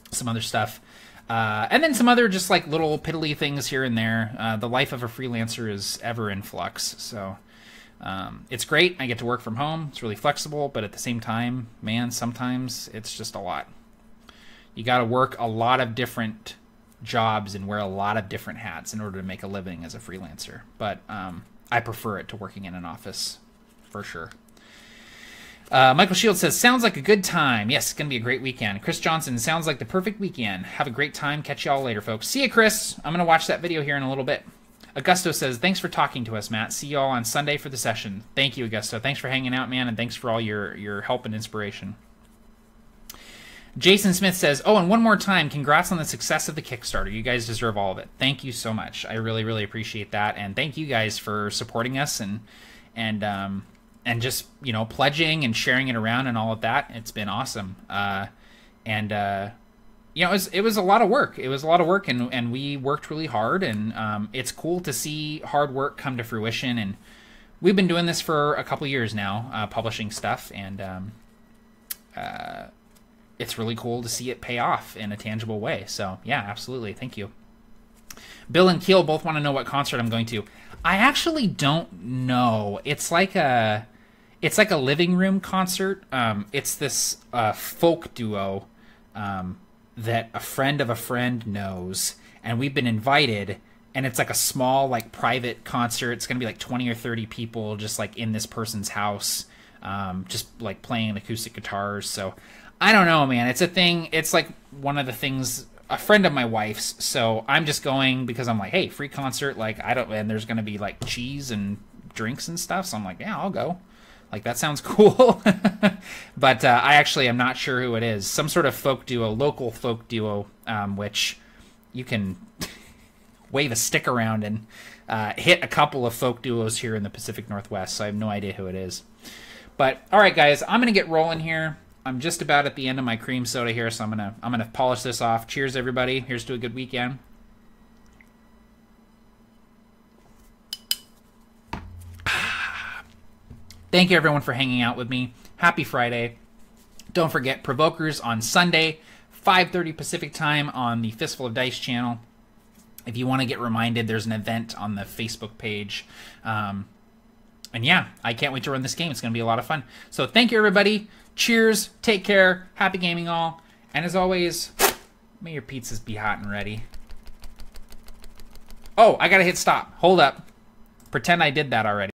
Some other stuff. And then some other just like little piddly things here and there. The life of a freelancer is ever in flux, so it's great. I get to work from home. It's really flexible, but at the same time, man, sometimes it's just a lot. You got to work a lot of different jobs and wear a lot of different hats in order to make a living as a freelancer. But I prefer it to working in an office, for sure. Michael Shields says, sounds like a good time. Yes, it's going to be a great weekend. Chris Johnson, sounds like the perfect weekend. Have a great time. Catch y'all later, folks. See you, Chris. I'm going to watch that video here in a little bit. Augusto says, thanks for talking to us, Matt. See y'all on Sunday for the session. Thank you, Augusto. Thanks for hanging out, man, and thanks for all your help and inspiration. Jason Smith says, oh, and one more time, congrats on the success of the Kickstarter. You guys deserve all of it. Thank you so much. I really, really appreciate that, and thank you guys for supporting us and just, you know, pledging and sharing it around and all of that. It's been awesome. You know, it was a lot of work. It was a lot of work, and we worked really hard, and it's cool to see hard work come to fruition. And we've been doing this for a couple years now, publishing stuff, and it's really cool to see it pay off in a tangible way. So, yeah, absolutely. Thank you. Bill and Keel both want to know what concert I'm going to. I actually don't know. It's like a living room concert. It's this folk duo that a friend of a friend knows, and we've been invited, and it's like a small, like, private concert. It's gonna be like 20 or 30 people just like in this person's house, just like playing acoustic guitars. So I don't know, man. It's a thing. It's like one of the things, a friend of my wife's, so I'm just going because I'm like, hey, free concert, like, and there's gonna be like cheese and drinks and stuff, so I'm like, yeah, I'll go. Like, that sounds cool. But I actually am not sure who it is. Some sort of folk duo, local folk duo, which you can wave a stick around and hit a couple of folk duos here in the Pacific Northwest, so I have no idea who it is. But, all right, guys, I'm going to get rolling here. I'm just about at the end of my cream soda here, so I'm gonna polish this off. Cheers, everybody. Here's to a good weekend. Thank you, everyone, for hanging out with me. Happy Friday. Don't forget, Provokers on Sunday, 5:30 Pacific time on the Fistful of Dice channel. If you want to get reminded, there's an event on the Facebook page. And yeah, I can't wait to run this game. It's going to be a lot of fun. So thank you, everybody. Cheers. Take care. Happy gaming all. And as always, may your pizzas be hot and ready. Oh, I got to hit stop. Hold up. Pretend I did that already.